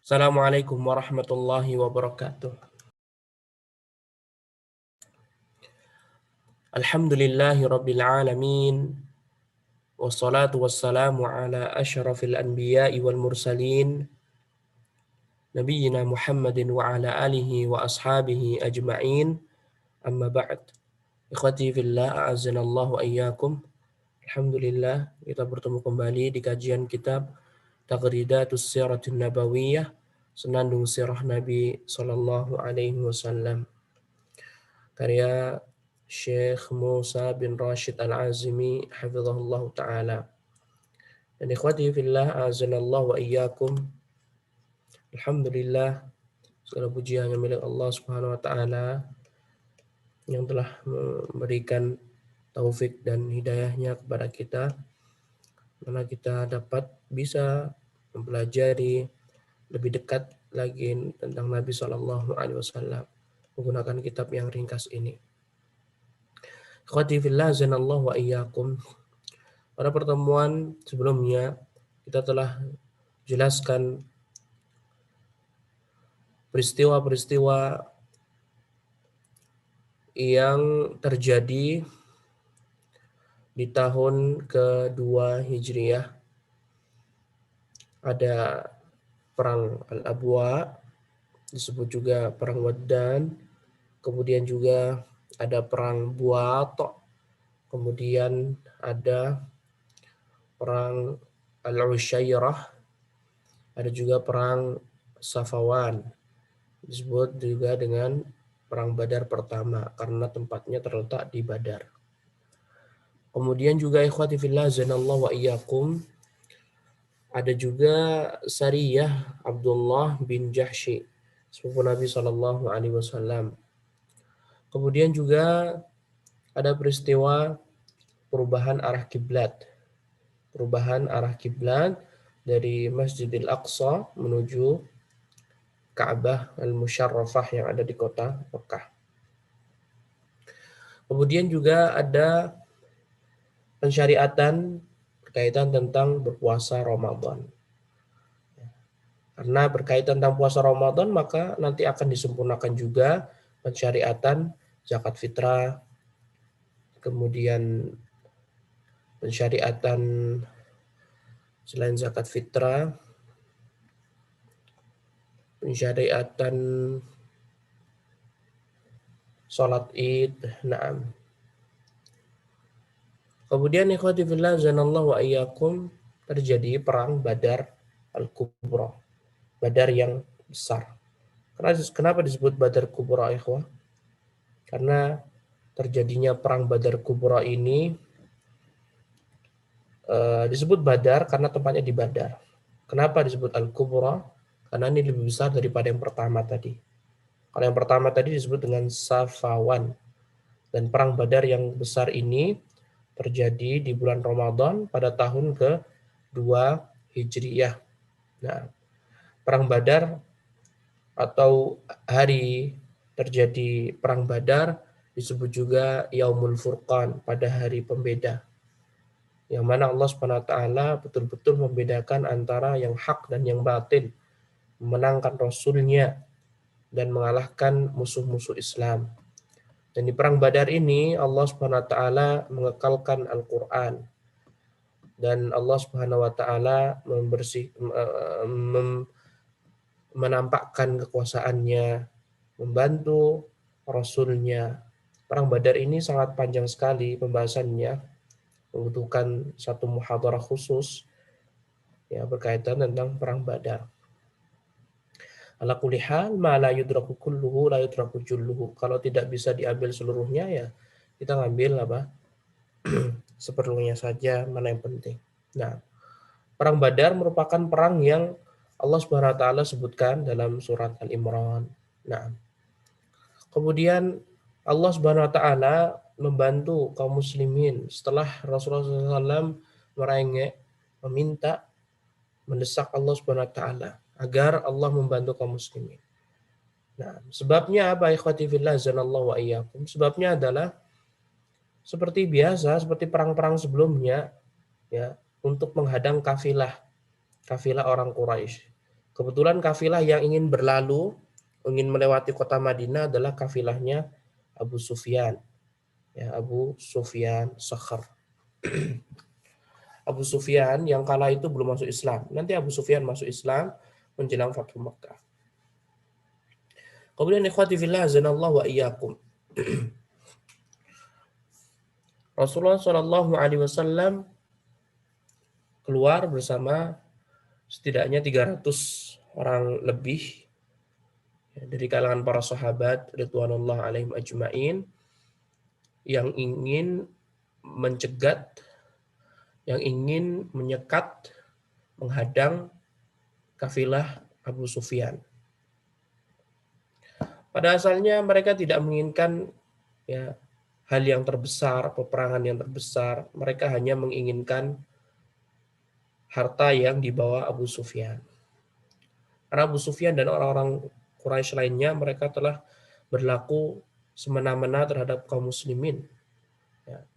Assalamualaikum warahmatullahi wabarakatuh. Alhamdulillahi rabbil alamin. Wassalatu wassalamu ala asyrafil anbiya'i wal mursalin. Nabiyyina Muhammadin wa ala alihi wa ashabihi ajma'in. Amma ba'd. Ikhwati fillah, a'azanallahu ayyakum. Alhamdulillah, kita bertemu kembali di kajian kitab Taghridatus Siratin Nabawiyah, senandung sirah Nabi sallallahu alaihi wasallam, karya Syekh Musa bin Rashid Al-Azimi hafizahullah ta'ala. Dan ikhwati fillah, azanallahu wa iyyakum. Alhamdulillah, segala puji hanya milik Allah Subhanahu wa taala yang telah memberikan taufik dan hidayahnya kepada kita, mana kita dapat bisa mempelajari lebih dekat lagi tentang Nabi Shallallahu Alaihi Wasallam menggunakan kitab yang ringkas ini. Ikhwati fillah, azanallahu wa iyyakum. Pada pertemuan sebelumnya kita telah jelaskan peristiwa-peristiwa yang terjadi di tahun kedua Hijriyah. Ada perang Al-Abwa, disebut juga perang Waddan, kemudian juga ada perang Buat, kemudian ada perang Al-Usyairah, ada juga perang Safawan, disebut juga dengan perang Badar pertama karena tempatnya terletak di Badar. Kemudian juga ikhwati fillah zanallahu wa iyyakum, ada juga Sariyah Abdullah bin Jahsy, sepupu Nabi sallallahu alaihi wasallam. Kemudian juga ada peristiwa perubahan arah kiblat. Perubahan arah kiblat dari Masjidil Aqsa menuju Ka'bah Al-Musyarrafah yang ada di kota Mekah. Kemudian juga ada pensyariatan berkaitan tentang berpuasa Ramadan. Karena berkaitan tentang puasa Ramadan, maka nanti akan disempurnakan juga pensyariatan zakat fitrah, kemudian pensyariatan selain zakat fitrah, pensyariatan sholat id, na'am. Kemudian ikhwati fillah zanallahu wa iyyakum, terjadi perang Badar Al-Kubra, Badar yang besar. Kenapa disebut Badar Kubra, ikhwah? Karena terjadinya perang Badar Kubra ini disebut Badar karena tempatnya di Badar. Kenapa disebut Al-Kubra? Karena ini lebih besar daripada yang pertama tadi. Kalau yang pertama tadi disebut dengan Safawan. Dan perang Badar yang besar ini terjadi di bulan Ramadan pada tahun ke-2 Hijriyah. Nah, perang Badar atau hari terjadi perang Badar disebut juga Yaumul Furqan, pada hari pembeda, yang mana Allah Subhanahu wa taala betul-betul membedakan antara yang hak dan yang batil, memenangkan Rasulnya dan mengalahkan musuh-musuh Islam. Dan di perang Badar ini Allah Subhanahu wa taala mengekalkan Al-Qur'an, dan Allah Subhanahu wa taala menampakkan kekuasaannya, membantu Rasulnya. Perang Badar ini sangat panjang sekali pembahasannya, membutuhkan satu muhadarah khusus ya berkaitan tentang perang Badar. Ala kulli hal, ma la yudraku kulluhu la yudraku julluhu. Kalau tidak bisa diambil seluruhnya, ya kita ngambil apa? Seperlunya saja, mana yang penting. Nah, perang Badar merupakan perang yang Allah Subhanahu wa taala sebutkan dalam surat Al-Imran. Nah, kemudian Allah Subhanahu wa taala membantu kaum muslimin setelah Rasulullah SAW merengek, meminta, mendesak Allah Subhanahu wa taala agar Allah membantu kaum muslimin. Nah, sebabnya apa, ikhwati fillah zanallahu wa iyyakum? Sebabnya adalah seperti biasa, seperti perang-perang sebelumnya ya, untuk menghadang kafilah orang Quraisy. Kebetulan kafilah yang ingin berlalu, ingin melewati kota Madinah adalah kafilahnya Abu Sufyan. Ya, Abu Sufyan Sakhar. Abu Sufyan yang kala itu belum masuk Islam. Nanti Abu Sufyan masuk Islam menjelang Fathu Makkah. Kemudian ikhwati fillah azanallahu wa iyyakum. Rasulullah Shallallahu alaihi wasallam keluar bersama setidaknya 300 orang lebih dari kalangan para sahabat ridwanullah alaihim ajmain yang ingin mencegat, yang ingin menyekat, menghadang kafilah Abu Sufyan. Pada asalnya mereka tidak menginginkan ya hal yang terbesar, peperangan yang terbesar. Mereka hanya menginginkan harta yang dibawa Abu Sufyan. Karena Abu Sufyan dan orang-orang Quraisy lainnya mereka telah berlaku semena-mena terhadap kaum muslimin. Ya,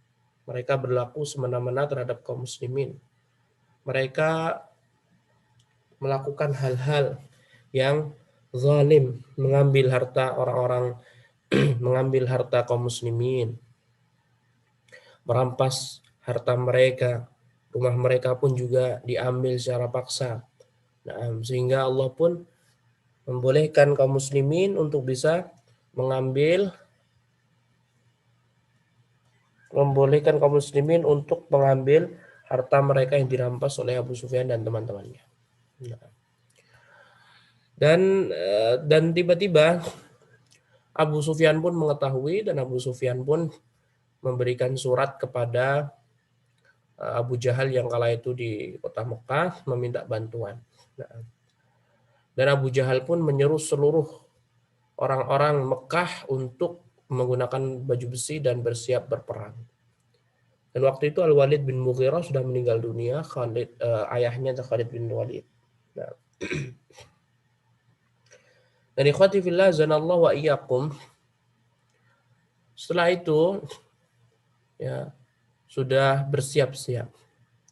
mereka berlaku semena-mena terhadap kaum muslimin. Mereka melakukan hal-hal yang zalim, mengambil harta orang-orang, mengambil harta kaum muslimin, merampas harta mereka, rumah mereka pun juga diambil secara paksa. Nah, sehingga Allah pun membolehkan kaum muslimin untuk bisa membolehkan kaum muslimin untuk mengambil harta mereka yang dirampas oleh Abu Sufyan dan teman-temannya. Nah, dan tiba-tiba Abu Sufyan pun mengetahui dan Abu Sufyan pun memberikan surat kepada Abu Jahal yang kala itu di kota Mekah meminta bantuan. Nah, dan Abu Jahal pun menyeru seluruh orang-orang Mekah untuk menggunakan baju besi dan bersiap berperang. Dan waktu itu Al-Walid bin Mughirah sudah meninggal dunia, ayahnya Khalid bin Walid. Nah, dan ikhwati fillah zanallahu wa iyyakum, setelah itu ya sudah bersiap-siap.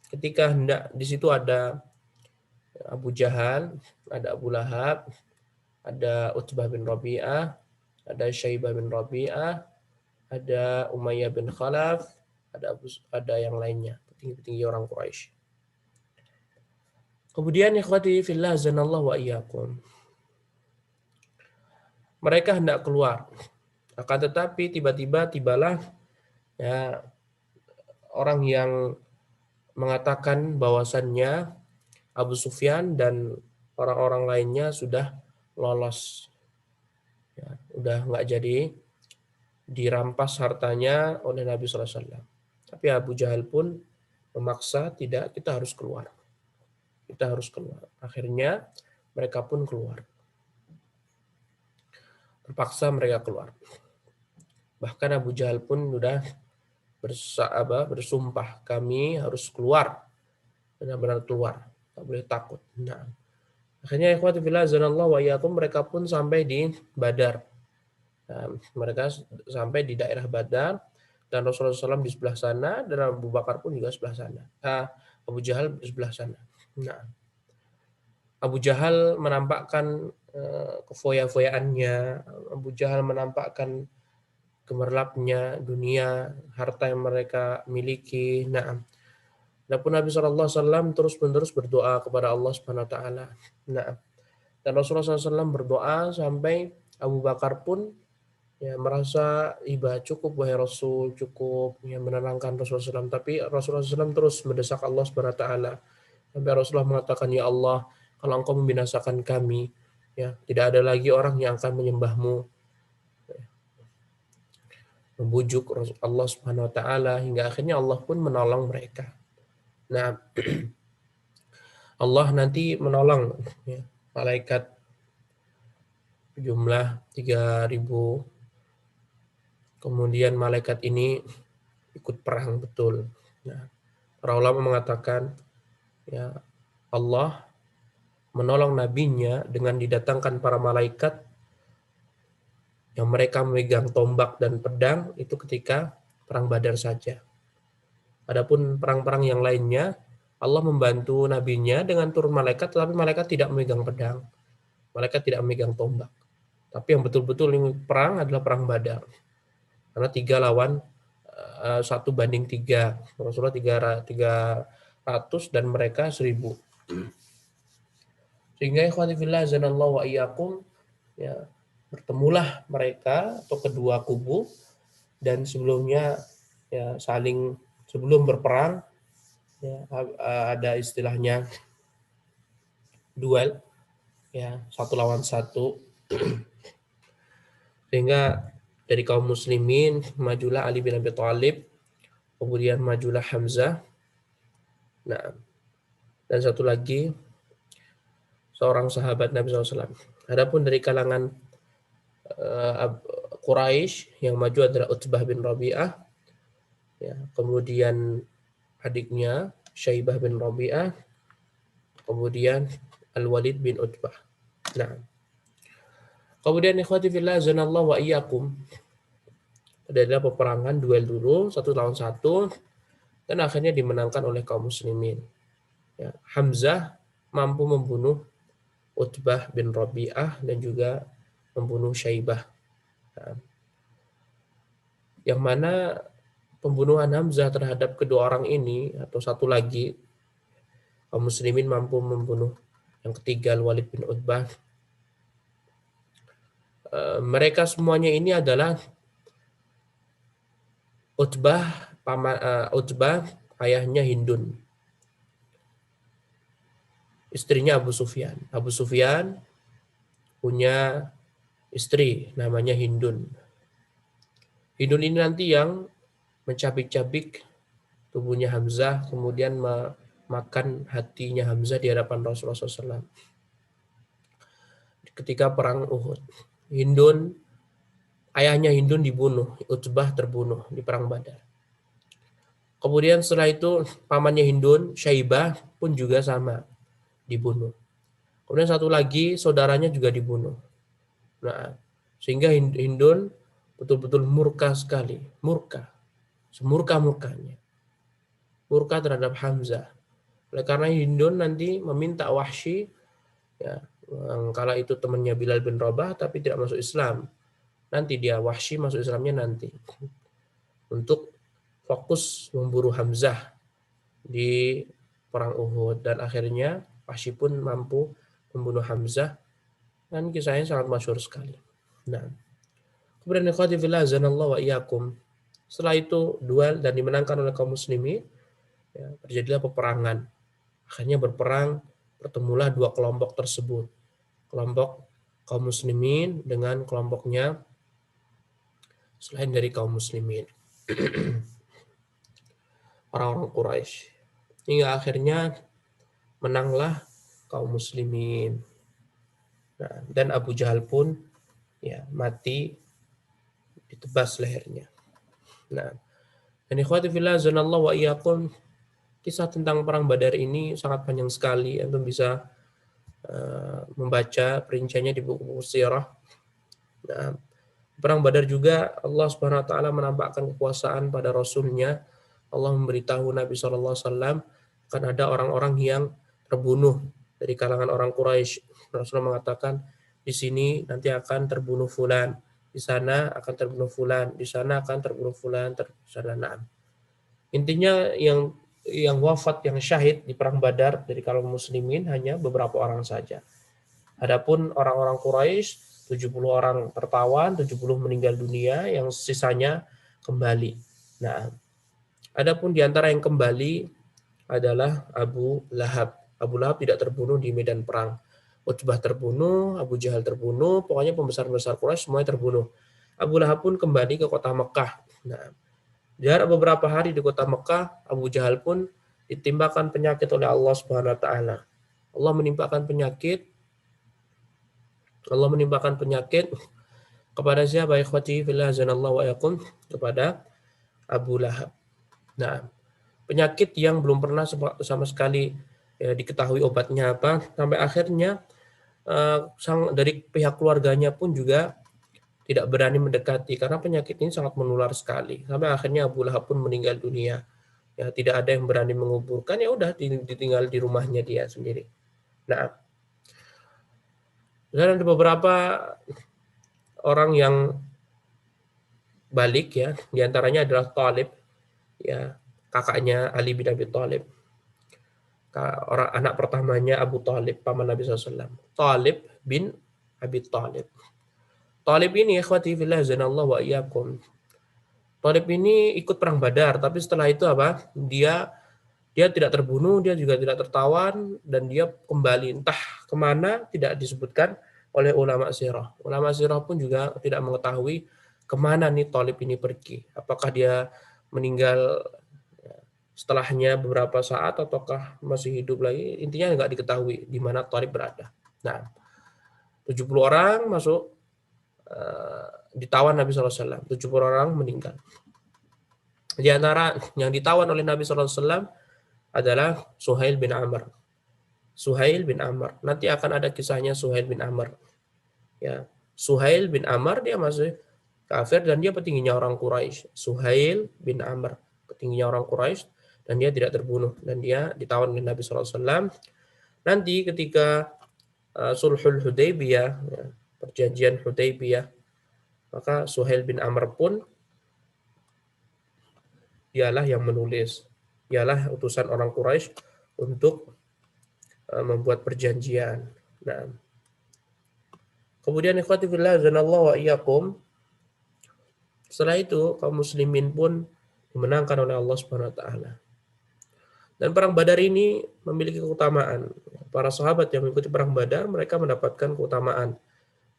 Ketika hendak di situ ada Abu Jahal, ada Abu Lahab, ada Utbah bin Rabi'ah, ada Syaibah bin Rabi'ah, ada Umayyah bin Khalaf, ada yang lainnya, petinggi-petinggi orang Quraisy. Kemudian ikhwati fillah zanallahu wa iyyakum, mereka hendak keluar. Akan tetapi tibalah ya orang yang mengatakan bahwasannya Abu Sufyan dan orang-orang lainnya sudah lolos. Ya, udah nggak jadi dirampas hartanya oleh Nabi SAW. Tapi Abu Jahal pun memaksa, tidak, kita harus keluar. Kita harus keluar. Akhirnya mereka pun keluar. Terpaksa mereka keluar. Bahkan Abu Jahal pun sudah bersumpah, kami harus keluar. Benar-benar keluar. Tak boleh takut. Nah, akhirnya ikhwati fillah zanallahu wa iyyakum, mereka pun sampai di Badar. Nah, mereka sampai di daerah Badar dan Rasulullah SAW di sebelah sana dan Abu Bakar pun juga sebelah sana. Abu Jahal di sebelah sana. Nah, Abu Jahal menampakkan kefoya-foyaannya. Abu Jahal menampakkan gemerlapnya dunia, harta yang mereka miliki. Nah, adapun Nabi SAW terus-menerus berdoa kepada Allah Subhanahu Wa Taala. Nah, dan Rasulullah SAW berdoa sampai Abu Bakar pun ya merasa iba cukup wahai Rasul, cukup yang menenangkan Rasulullah SAW. Tapi Rasulullah SAW terus mendesak Allah Subhanahu Wa Taala sampai Rasulullah mengatakan, ya Allah, kalau engkau membinasakan kami, ya tidak ada lagi orang yang akan menyembahmu. Membujuk Allah Subhanahu Wa Taala hingga akhirnya Allah pun menolong mereka. Nah, Allah nanti menolong ya, malaikat jumlah 3.000. Kemudian malaikat ini ikut perang betul. Nah, para ulama mengatakan ya Allah menolong nabinya dengan didatangkan para malaikat yang mereka memegang tombak dan pedang itu ketika perang Badar saja. Adapun perang-perang yang lainnya Allah membantu nabinya dengan turun malaikat, tetapi malaikat tidak memegang pedang, malaikat tidak memegang tombak. Tapi yang betul-betul perang adalah perang Badar. Karena 1 banding 3. Rasulullah 300 dan mereka 1000. Sehingga ikhwati fillah azanallahu wa iyyakum, ya, bertemulah mereka atau kedua kubu, dan sebelumnya ya sebelum berperang ya, ada istilahnya duel, ya, 1 lawan 1. Sehingga dari kaum muslimin majulah Ali bin Abi Thalib, kemudian majulah Hamzah. Nah, dan satu lagi seorang sahabat Nabi SAW. Adapun dari kalangan Quraisy yang maju adalah Utbah bin Rabi'ah, ya, kemudian adiknya Syaibah bin Rabi'ah, kemudian Al-Walid bin Utbah. Nah, kemudian ikhwati fillah azanallahu wa iyyakum, adalah peperangan duel dulu 1 lawan 1, dan akhirnya dimenangkan oleh kaum muslimin. Ya, Hamzah mampu membunuh Utbah bin Rabi'ah dan juga membunuh Syaibah. Nah, yang mana pembunuhan Hamzah terhadap kedua orang ini, atau satu lagi, kaum muslimin mampu membunuh yang ketiga Al-Walid bin Utbah. Mereka semuanya ini adalah Utbah ayahnya Hindun, istrinya Abu Sufyan. Abu Sufyan punya istri namanya Hindun. Hindun ini nanti yang mencabik-cabik tubuhnya Hamzah, kemudian makan hatinya Hamzah di hadapan Rasulullah SAW. Ketika perang Uhud, ayahnya Hindun dibunuh, Utbah terbunuh di perang Badar. Kemudian setelah itu pamannya Hindun, Syaibah, pun juga sama, dibunuh. Kemudian satu lagi saudaranya juga dibunuh. Nah, sehingga Hindun betul-betul murka sekali, semurka-murkanya, murka terhadap Hamzah. Oleh karena Hindun nanti meminta Wahsy, ya, kala itu temannya Bilal bin Rabah tapi tidak masuk Islam. Nanti Wahsy masuk Islamnya nanti, untuk fokus memburu Hamzah di perang Uhud, dan akhirnya Wahsy pun mampu membunuh Hamzah, dan kisahnya sangat masyhur sekali. Nah, kemudian ikhwati fillah azanallahu wa iyyakum, setelah itu duel dan dimenangkan oleh kaum muslimin, ya, terjadilah peperangan. Akhirnya bertemulah dua kelompok tersebut, kelompok kaum muslimin dengan kelompoknya selain dari kaum muslimin, orang-orang Quraisy. Hingga akhirnya menanglah kaum muslimin. Nah, dan Abu Jahal pun ya mati, ditebas lehernya. Nah, dan ikhwati fillah azanallahu wa iyyakum, kisah tentang perang Badar ini sangat panjang sekali. Antum bisa membaca perinciannya di buku-buku sirah. Nah, perang Badar juga Allah Subhanahu wa taala menampakkan kekuasaan pada Rasulnya. Allah memberitahu Nabi SAW akan ada orang-orang yang terbunuh dari kalangan orang Quraisy. Rasulullah mengatakan, di sini nanti akan terbunuh fulan, di sana akan terbunuh fulan, di sana akan terbunuh fulan, nah. Intinya yang wafat, yang syahid di perang Badar dari kalangan muslimin hanya beberapa orang saja. Adapun orang-orang Quraisy 70 orang tertawan, 70 meninggal dunia, yang sisanya kembali. Nah, adapun di antara yang kembali adalah Abu Lahab. Abu Lahab tidak terbunuh di medan perang. Utbah terbunuh, Abu Jahal terbunuh, pokoknya pembesar-pembesar Quraisy semuanya terbunuh. Abu Lahab pun kembali ke kota Mekah. Nah, jarak beberapa hari di kota Mekah, Abu Jahal pun ditimbakan penyakit oleh Allah Subhanahu wa taala. Allah menimpakan penyakit kepada siapa? Ikhwati fillah azanallahu wa iyyakum, kepada Abu Lahab. Nah, penyakit yang belum pernah sama sekali ya, diketahui obatnya apa, sampai akhirnya dari pihak keluarganya pun juga tidak berani mendekati karena penyakit ini sangat menular sekali. Sampai akhirnya Abu Lahab pun meninggal dunia. Ya, tidak ada yang berani menguburkan, ya udah ditinggal di rumahnya dia sendiri. Nah, dan ada beberapa orang yang balik ya, diantaranya adalah Thalib, ya, kakaknya Ali bin Abi Thalib, orang anak pertamanya Abu Thalib, paman Nabi SAW. Thalib bin Abi Thalib. Thalib ini ikhwati fillah zanallahu wa iyyakum. Thalib ini ikut perang Badar, tapi setelah itu apa? Dia tidak terbunuh, dia juga tidak tertawan, dan dia kembali entah kemana tidak disebutkan oleh ulama sirah. Ulama sirah pun juga tidak mengetahui kemana nih Thalib ini pergi. Apakah dia meninggal setelahnya beberapa saat ataukah masih hidup lagi? Intinya nggak diketahui di mana Thalib berada. Nah, 70 orang masuk ditawan Nabi SAW. 70 orang meninggal. Di antara yang ditawan oleh Nabi SAW adalah Suhail bin Amr. Suhail bin Amr. Nanti akan ada kisahnya Suhail bin Amr. Ya, Suhail bin Amr dia masih kafir dan dia petingginya orang Quraisy. Suhail bin Amr, petingginya orang Quraisy, dan dia tidak terbunuh dan dia ditawan oleh Nabi SAW. Nanti ketika Sulhul Hudaybiyah, ya, perjanjian Hudaybiyah, maka Suhail bin Amr pun dialah yang menulis, dialah utusan orang Quraisy untuk membuat perjanjian. Nah, kemudian ikhwati fillah zanallahu wa iyyakum, setelah itu kaum muslimin pun dimenangkan oleh Allah Subhanahu wa taala. Dan perang Badar ini memiliki keutamaan. Para sahabat yang mengikuti perang Badar mereka mendapatkan keutamaan.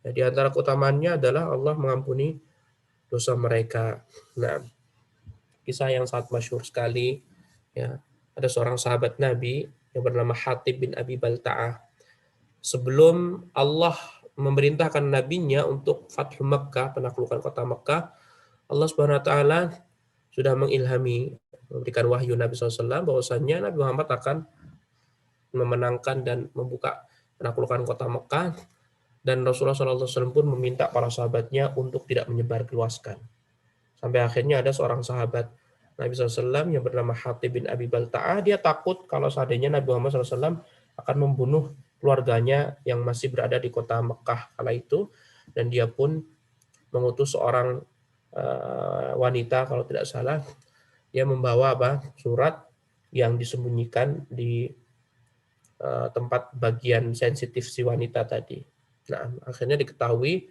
Ya, di antara keutamaannya adalah Allah mengampuni dosa mereka. Nah, kisah yang sangat masyhur sekali, ya, ada seorang sahabat Nabi yang bernama Hatib bin Abi Balta'ah. Sebelum Allah memerintahkan nabinya untuk Fathu Makkah, penaklukan kota Makkah, Allah Subhanahu wa taala sudah mengilhami, memberikan wahyu Nabi SAW bahwasanya Nabi Muhammad akan memenangkan dan membuka penaklukan kota Makkah, dan Rasulullah SAW pun meminta para sahabatnya untuk tidak menyebarluaskan. Sampai akhirnya ada seorang sahabat Nabi SAW yang bernama Hatib bin Abi Balta'ah, dia takut kalau seandainya Nabi Muhammad SAW akan membunuh keluarganya yang masih berada di kota Mekah kala itu, dan dia pun mengutus seorang wanita kalau tidak salah, dia membawa surat yang disembunyikan di tempat bagian sensitif si wanita tadi. Nah, akhirnya diketahui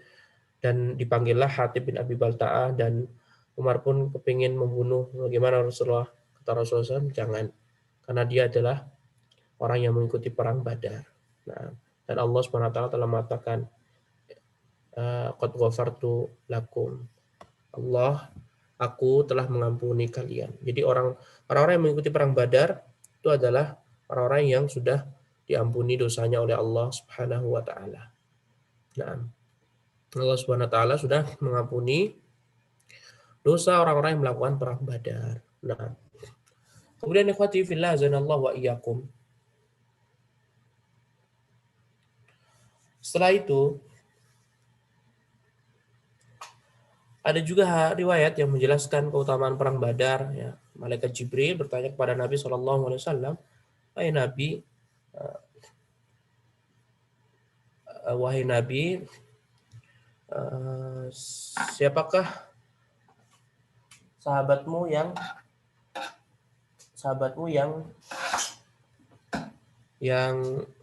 dan dipanggillah Hatib bin Abi Balta'ah, dan Umar pun kepingin membunuh. Bagaimana Rasulullah? Kata Rasulullah SAW, jangan. Karena dia adalah orang yang mengikuti perang Badar. Nah, dan Allah SWT telah mengatakan, qad ghafartu lakum. Allah, aku telah mengampuni kalian. Jadi orang-orang yang mengikuti perang Badar itu adalah orang-orang yang sudah diampuni dosanya oleh Allah Subhanahu wa taala. Nah, Allah Subhanahu wa taala sudah mengampuni dosa orang-orang yang melakukan perang Badar. Nah, kemudian ikhwati fillah zanallahu wa iyyakum. Setelah itu ada juga riwayat yang menjelaskan keutamaan perang Badar. Ya, Malaikat Jibril bertanya kepada Nabi SAW, wahai Nabi, siapakah sahabatmu yang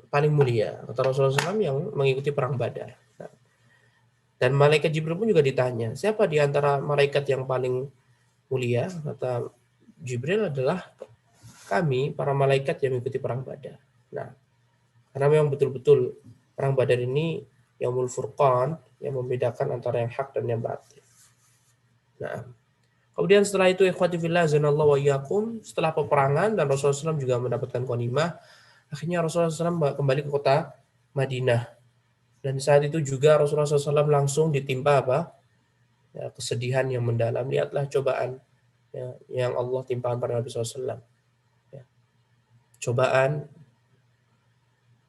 paling mulia? Kata Rasulullah SAW, yang mengikuti perang Badar. Dan malaikat Jibril pun juga ditanya, siapa di antara malaikat yang paling mulia? Kata Jibril, adalah kami, para malaikat yang mengikuti perang Badar. Nah, karena memang betul-betul perang Badar ini Yaumul Furqan, yang membedakan antara yang hak dan yang batil. Nah, kemudian setelah itu ikhwati fillah zanallahu wa iyyakum, setelah peperangan dan Rasulullah SAW juga mendapatkan ghanimah, akhirnya Rasulullah SAW kembali ke kota Madinah. Dan saat itu juga Rasulullah SAW langsung ditimpa ya, kesedihan yang mendalam. Lihatlah cobaan ya, yang Allah timpakan pada Nabi SAW. Ya. Cobaan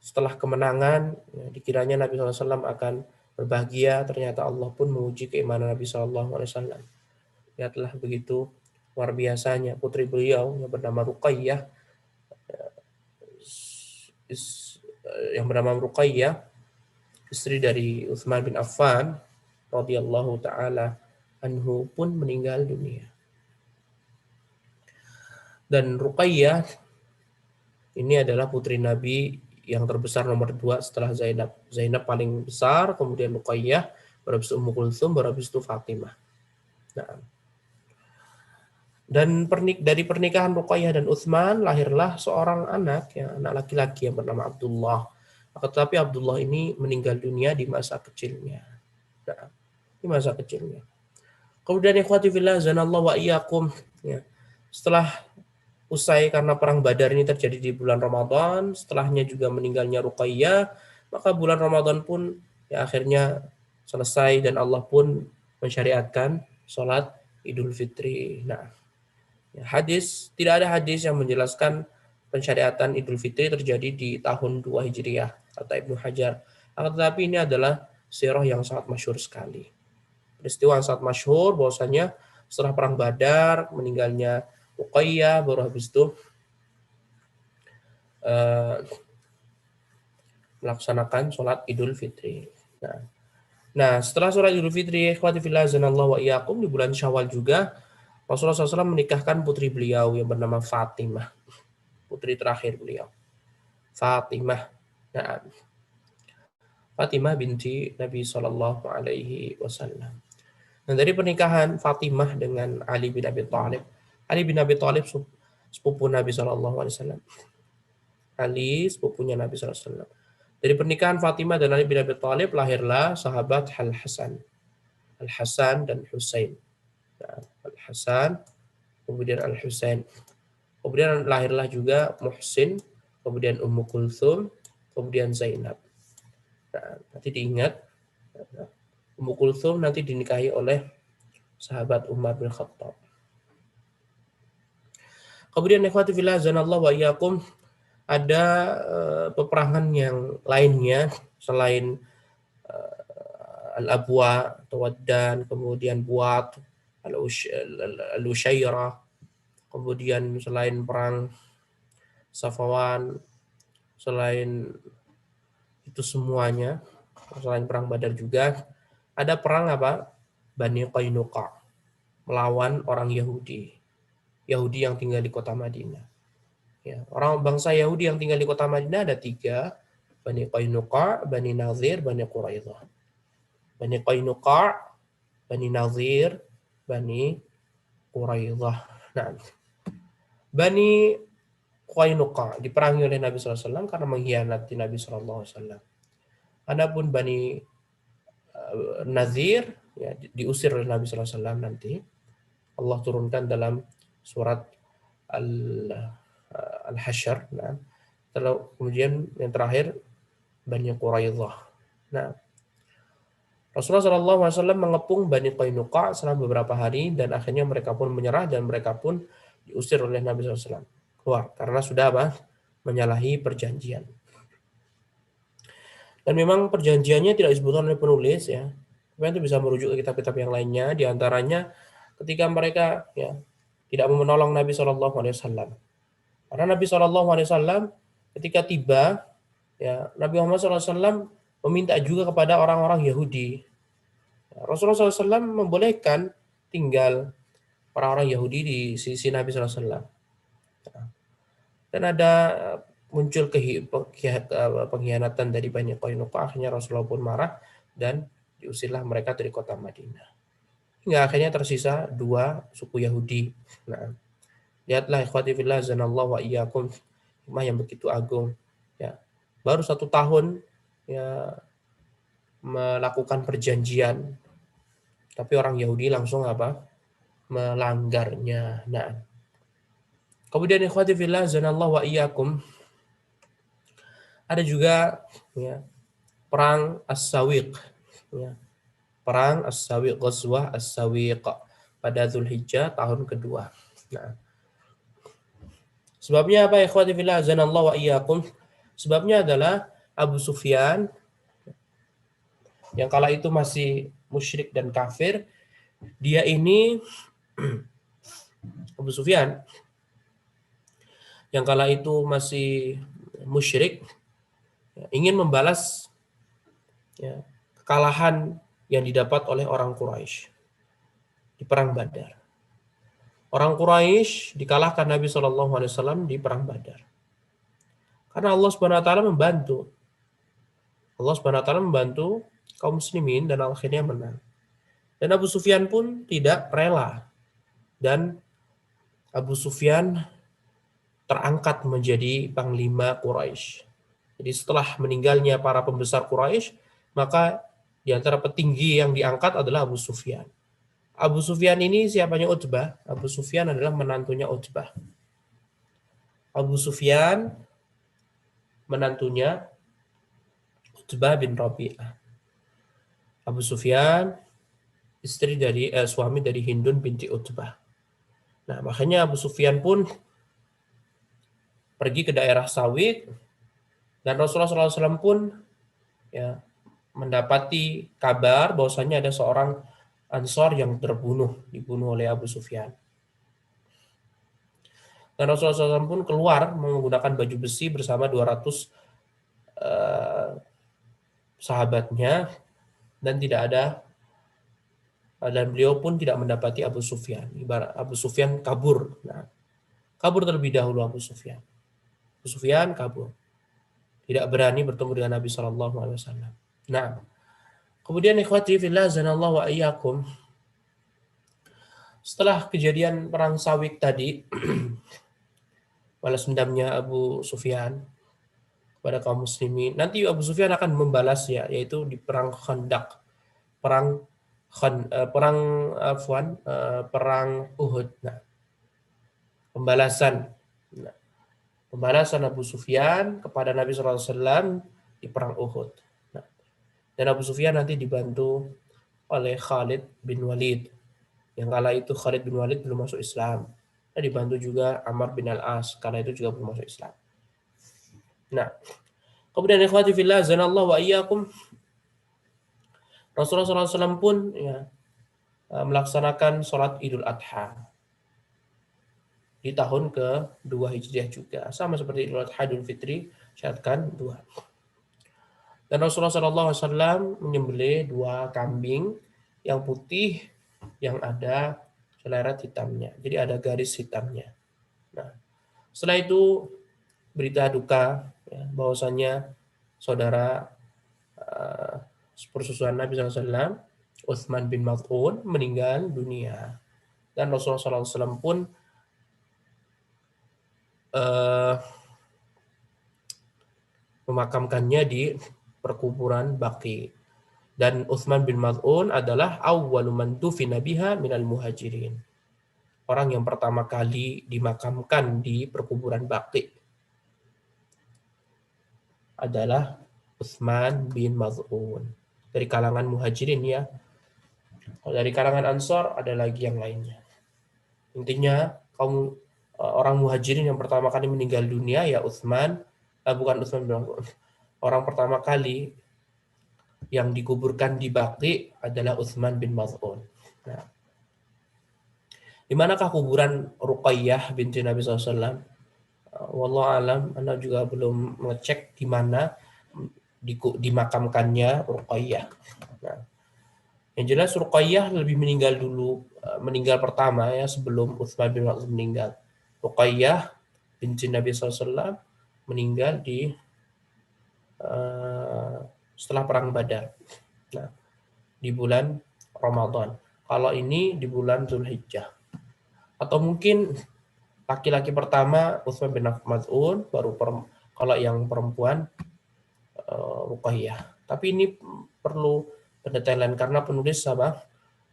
setelah kemenangan, ya, dikiranya Nabi SAW akan berbahagia, ternyata Allah pun menguji keimanan Nabi SAW. Lihatlah begitu luar biasanya putri beliau yang bernama Ruqayyah, istri dari Utsman bin Affan radhiyallahu taala anhu pun meninggal dunia. Dan Ruqayyah ini adalah putri Nabi yang terbesar nomor 2 setelah Zainab. Zainab paling besar, kemudian Ruqayyah, baru habis itu Ummu Kulthum, baru habis itu Fatimah. Nah, dan dari pernikahan Ruqayyah dan Utsman lahirlah seorang anak, ya, anak laki-laki yang bernama Abdullah. Tetapi Abdullah ini meninggal dunia di masa kecilnya. Nah, di masa kecilnya. Kemudian ikhwati fillah zanallahu wa iyyakum, ya. Setelah usai karena perang Badar ini terjadi di bulan Ramadan, setelahnya juga meninggalnya Ruqayyah, maka bulan Ramadan pun ya akhirnya selesai dan Allah pun mensyariatkan sholat Idul Fitri. Nah, ya, tidak ada hadis yang menjelaskan pensyariatan Idul Fitri terjadi di tahun 2 Hijriah, kata Ibnu Hajar. Tetapi ini adalah sirah yang sangat masyhur sekali. Peristiwa yang sangat masyhur bahwasanya setelah perang Badar meninggalnya Ruqayyah, baru habis itu melaksanakan sholat Idul Fitri. Nah, setelah sholat Idul Fitri, ikhwati fillah zanallahu wa iyyakum, di bulan Syawal juga Rasulullah SAW menikahkan putri beliau yang bernama Fatimah, putri terakhir beliau, Fatimah. Nah, Fatimah binti Nabi Shallallahu Alaihi Wasallam. Nah, dari pernikahan Fatimah dengan Ali bin Abi Thalib, Ali bin Abi Thalib sepupu Nabi Shallallahu Alaihi Wasallam. Ali sepupunya Nabi Shallallahu Alaihi Wasallam. Dari pernikahan Fatimah dan Ali bin Abi Thalib lahirlah sahabat Al-Hasan dan Husain. Nah, Al-Hasan, kemudian Al-Husain. Kemudian lahirlah juga Muhsin, kemudian Ummu Kulthum, kemudian Zainab. Nah, nanti diingat, Ummu Kulthum nanti dinikahi oleh sahabat Umar bin Khattab. Kemudian ikhwati fillah zanallahu wa iyyakum, ada peperangan yang lainnya selain Al-Abwa atau Waddan, kemudian Buat, Al-Usyairah, kemudian selain perang Safawan, selain itu semuanya, selain perang Badar juga ada perang apa? Bani Qainuqa melawan orang Yahudi yang tinggal di kota Madinah. Ya, orang bangsa Yahudi yang tinggal di kota Madinah ada 3, Bani Qainuqa, Bani Nadhir, Bani Quraidah. Bani Qainuqa, Bani Nadhir, Bani Quraidah. Nah, Bani Qainuqa diperangi oleh Nabi SAW karena mengkhianati Nabi SAW. Adapun Bani Nadhir ya, diusir oleh Nabi SAW nanti. Allah turunkan dalam surat Al-Hasyr. Nah, kemudian yang terakhir Bani Quraidah. Nah, Rasulullah SAW mengepung Bani Qainuqa selama beberapa hari dan akhirnya mereka pun menyerah dan mereka pun diusir oleh Nabi SAW keluar karena sudah menyalahi perjanjian. Dan memang perjanjiannya tidak disebutkan oleh penulis ya. Tapi itu bisa merujuk ke kitab-kitab yang lainnya, di antaranya ketika mereka ya tidak mau menolong Nabi SAW. Karena Nabi SAW ketika tiba ya Nabi Muhammad SAW meminta juga kepada orang-orang Yahudi. Rasulullah SAW membolehkan tinggal orang-orang Yahudi di sisi Nabi SAW. Dan ada muncul pengkhianatan dari Bani Qainuqa, akhirnya Rasulullah pun marah dan diusirlah mereka dari kota Madinah. Hingga akhirnya tersisa 2 suku Yahudi. Nah, lihatlah ikhwati fillah zanallahu wa iyyakum, hikmah yang begitu agung. Ya, baru 1 tahun ya melakukan perjanjian, tapi orang Yahudi langsung melanggarnya. Nah, kemudian ikhwati fillah zanallahu wa iyyakum, ada juga ya perang As-Sawiq ya. Perang As-Sawiq, Ghazwah As-Sawiq pada Dzulhijjah tahun kedua. Nah, sebabnya apa ikhwati fillah zanallahu wa iyyakum? Sebabnya adalah Abu Sufyan yang kala itu masih musyrik dan kafir, dia ini Abu Sufyan yang kala itu masih musyrik, ya, ingin membalas, ya, kekalahan yang didapat oleh orang Quraisy di perang Badar. Orang Quraisy dikalahkan Nabi SAW di perang Badar. Karena Allah Subhanahu wa taala membantu. Allah Subhanahu wa taala membantu kaum muslimin dan akhirnya menang. Dan Abu Sufyan pun tidak rela. Dan Abu Sufyan terangkat menjadi panglima Quraisy. Jadi setelah meninggalnya para pembesar Quraisy, maka di antara petinggi yang diangkat adalah Abu Sufyan. Abu Sufyan ini siapanya Utbah? Abu Sufyan adalah menantunya Utbah. Abu Sufyan menantunya Utbah bin Rabi'ah. Abu Sufyan suami dari Hindun binti Utbah. Nah, makanya Abu Sufyan pun pergi ke daerah Sawit, dan Rasulullah SAW pun, ya, mendapati kabar bahwasanya ada seorang Ansor yang dibunuh oleh Abu Sufyan. Dan Rasulullah SAW pun keluar menggunakan baju besi bersama 200 sahabatnya, dan beliau pun tidak mendapati Abu Sufyan. Ibarat Abu Sufyan kabur. Nah, kabur terlebih dahulu Abu Sufyan. Abu Sufyan kabur. Tidak berani bertemu dengan Nabi SAW. Nah, kemudian ikhwati fillah zanallahu wa iyyakum, setelah kejadian perang Sawik tadi, balas dendamnya Abu Sufyan kepada kaum muslimin, nanti Abu Sufyan akan membalas, ya, yaitu di perang Khandaq, perang Uhud. Nah, pembalasan Abu Sufyan kepada Nabi SAW di perang Uhud. Nah, dan Abu Sufyan nanti dibantu oleh Khalid bin Walid. Yang kala itu Khalid bin Walid belum masuk Islam. Dan dibantu juga Ammar bin Al-As, kala itu juga belum masuk Islam. Nah, kemudian ikhwati fillah zanallahu wa iyyakum, Rasulullah SAW pun, ya, melaksanakan sholat Idul Adha di tahun ke-2 Hijriah juga, sama seperti Idul Adha Idul Fitri, syariatkan 2. Dan Rasulullah SAW menyembelih 2 kambing yang putih yang ada seleret hitamnya, jadi ada garis hitamnya. Nah, setelah itu berita duka, ya, bahwasanya saudara persusuan Nabi SAW, Utsman bin Maz'un, meninggal dunia. Dan Rasulullah SAW pun memakamkannya di perkuburan Baqi. Dan Utsman bin Maz'un adalah awwalu man dufina biha minal muhajirin. Orang yang pertama kali dimakamkan di perkuburan Baqi adalah Utsman bin Maz'un. Dari kalangan muhajirin, ya. Kalau dari kalangan Ansor ada lagi yang lainnya. Intinya orang muhajirin yang pertama kali meninggal dunia, ya bukan Utsman bin Maz'un. Orang pertama kali yang dikuburkan di Baqi adalah Utsman bin Maz'un. Nah, di manakah kuburan Ruqayyah binti Nabi SAW? Wallahu alam, Anda juga belum mengecek di mana dimakamkannya Ruqayyah. Nah, yang jelas Ruqayyah meninggal pertama, ya, sebelum Utsman bin Maz'un meninggal. Ruqayyah binti Nabi SAW meninggal setelah perang Badar. Nah, di bulan Ramadan. Kalau ini di bulan Zulhijjah. Atau mungkin laki-laki pertama Utsman bin Maz'un, baru kalau yang perempuan Ruqayyah. Tapi ini perlu pendetailan karena penulis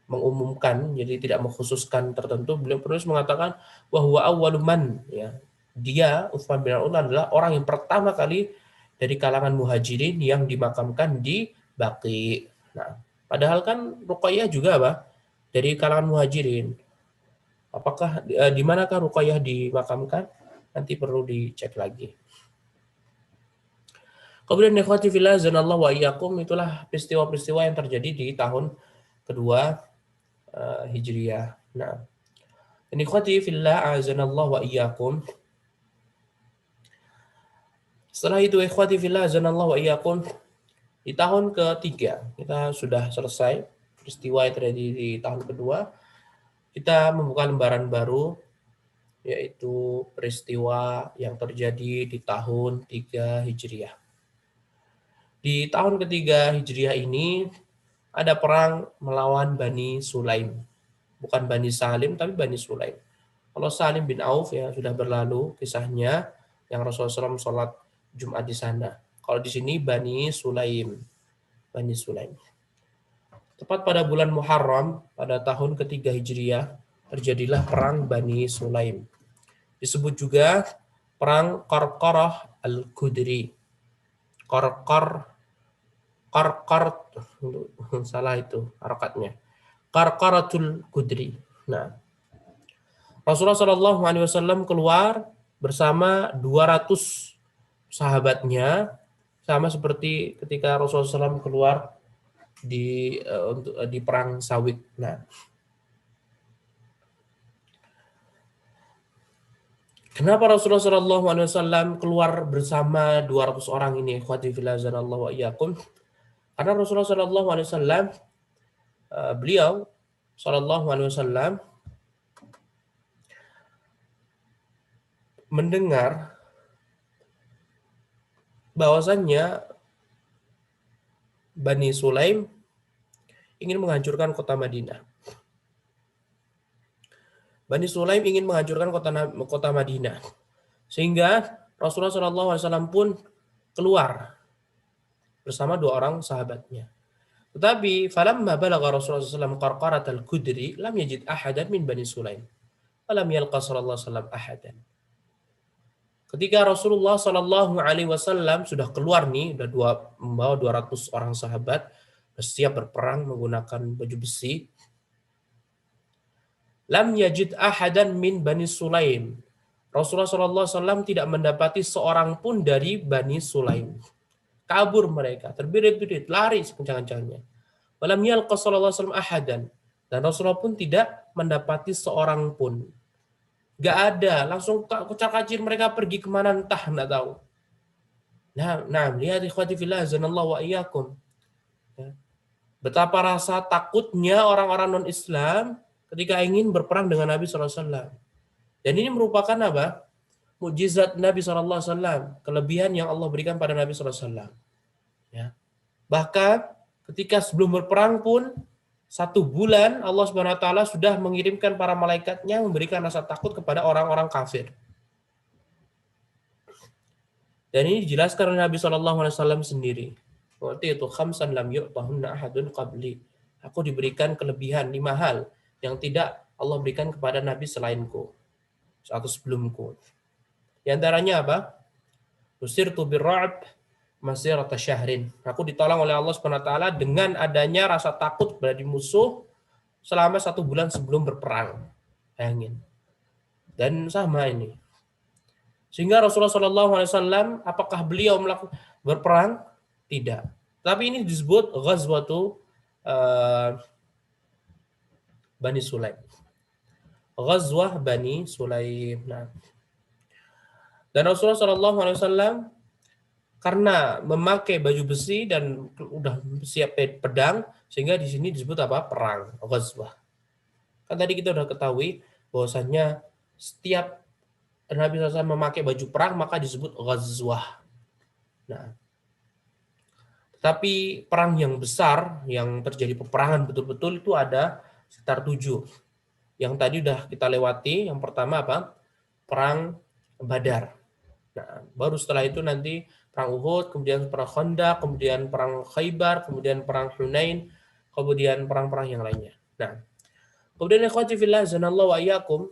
mengumumkan, jadi tidak mengkhususkan tertentu. Beliau penulis mengatakan bahwa awwalu man, ya, dia Utsman bin Maz'un adalah orang yang pertama kali dari kalangan muhajirin yang dimakamkan di Baqi. Nah, padahal kan Ruqayyah juga dari kalangan muhajirin. Apakah di manakah Ruqayyah dimakamkan? Nanti perlu dicek lagi. Kemudian ikhwati fillah zanallahu wa iyyakum, itulah peristiwa-peristiwa yang terjadi di tahun kedua Hijriah. Nah, Ikhwati fillah azanallahu wa iyyakum. Setelah itu ikhwati fillah azanallahu wa iyyakum, di tahun ketiga kita sudah selesai peristiwa yang terjadi di tahun kedua. Kita membuka lembaran baru, yaitu peristiwa yang terjadi di tahun 3 Hijriah. Di tahun ketiga Hijriah ini ada perang melawan Bani Sulaim. Bukan Bani Salim, tapi Bani Sulaim. Kalau Salim bin Auf ya sudah berlalu kisahnya, yang Rasulullah SAW sholat Jumat di sana. Kalau di sini Bani Sulaim. Bani Sulaim. Tepat pada bulan Muharram, pada tahun ketiga Hijriah, terjadilah perang Bani Sulaim. Disebut juga perang Qarqarah al-Qudri. Salah itu harokatnya. Qarqaratul Qudri. Nah, Rasulullah SAW keluar bersama 200 sahabatnya, sama seperti ketika Rasulullah SAW keluar di perang Sawik. Nah, kenapa Rasulullah SAW keluar bersama 200 orang ini? Ikhwati fillah azanallahu wa iyyakum. Karena Rasulullah SAW beliau SAW mendengar bahwasannya Bani Sulaim ingin menghancurkan kota Madinah. Bani Sulaim ingin menghancurkan kota Madinah. Sehingga Rasulullah SAW pun keluar bersama 2 orang sahabatnya. Tetapi falamma balagha Rasulullah SAW qarqarat al-Qudri lam yajid ahadan min Bani Sulaim. Falam yalqa sallallahu alaihi wasallam ahadan. Ketika Rasulullah SAW sudah keluar nih, sudah membawa 200 orang sahabat, bersiap berperang menggunakan baju besi. Lam yajid ahadan min Bani Sulaim. Rasulullah SAW tidak mendapati seorang pun dari Bani Sulaim. Kabur mereka, terbirit-birit, lari sekencang-kencangnya. Walam yalqa sallallahu alaihi wasallam ahadan. Dan Rasulullah pun tidak mendapati seorang pun. Gak ada, langsung kocar-kacir mereka pergi kemana entah, nggak tahu. Nah, lihat ikhwati fillah azanallahu wa iyyakum. Ya. Betapa rasa takutnya orang-orang non-Islam ketika ingin berperang dengan Nabi SAW. Dan ini merupakan apa? Mukjizat Nabi SAW, kelebihan yang Allah berikan pada Nabi SAW. Ya. Bahkan ketika sebelum berperang pun 1 bulan Allah Subhanahu wa taala sudah mengirimkan para malaikatnya memberikan rasa takut kepada orang-orang kafir. Dan ini dijelaskan oleh Nabi SAW sendiri. Waktu itu khamsan lam yu'tahunna ahadun qabli. Aku diberikan kelebihan 5 hal yang tidak Allah berikan kepada Nabi selainku atau sebelumku. Di antaranya apa? Nusirtu birra'b masirata syahrin. Aku ditolong oleh Allah Subhanahu wa taala dengan adanya rasa takut kepada musuh selama 1 bulan sebelum berperang. Bayangin. Dan sama ini. Sehingga Rasulullah SAW, apakah beliau berperang? Tidak. Tapi ini disebut Ghazwatu Bani Sulaim. Ghazwah Bani Sulaim. Nah. Dan Rasulullah SAW karena memakai baju besi dan udah siap pedang, sehingga di sini disebut apa? Perang, ghazwah. Kan tadi kita udah ketahui bahwasannya setiap Nabi SAW memakai baju perang maka disebut ghazwah. Nah, tetapi perang yang besar yang terjadi peperangan betul-betul itu ada sekitar 7. Yang tadi udah kita lewati. Yang pertama apa? Perang Badar. Nah, baru setelah itu nanti perang Uhud, kemudian perang Khandaq, kemudian perang Khaybar, kemudian perang Hunain, kemudian perang-perang yang lainnya. Nah, kemudian ikhwati fillah zanallahu wa iyyakum,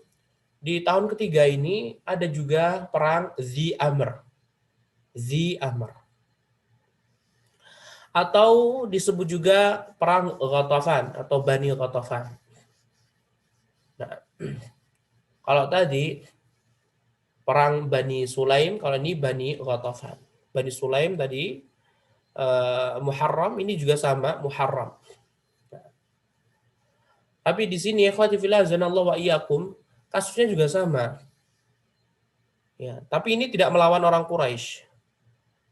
di tahun ketiga ini ada juga perang Dzi Amr. Dzi Amr. Atau disebut juga perang Ghatafan atau Bani Ghatafan. Nah, kalau tadi perang Bani Sulaim, kalau ini Bani Ghatafan. Bani Sulaim tadi Muharram, ini juga sama Muharram. Tapi di sini ikhwati fillah zanallahu wa iyyakum, kasusnya juga sama. Ya, tapi ini tidak melawan orang Quraisy.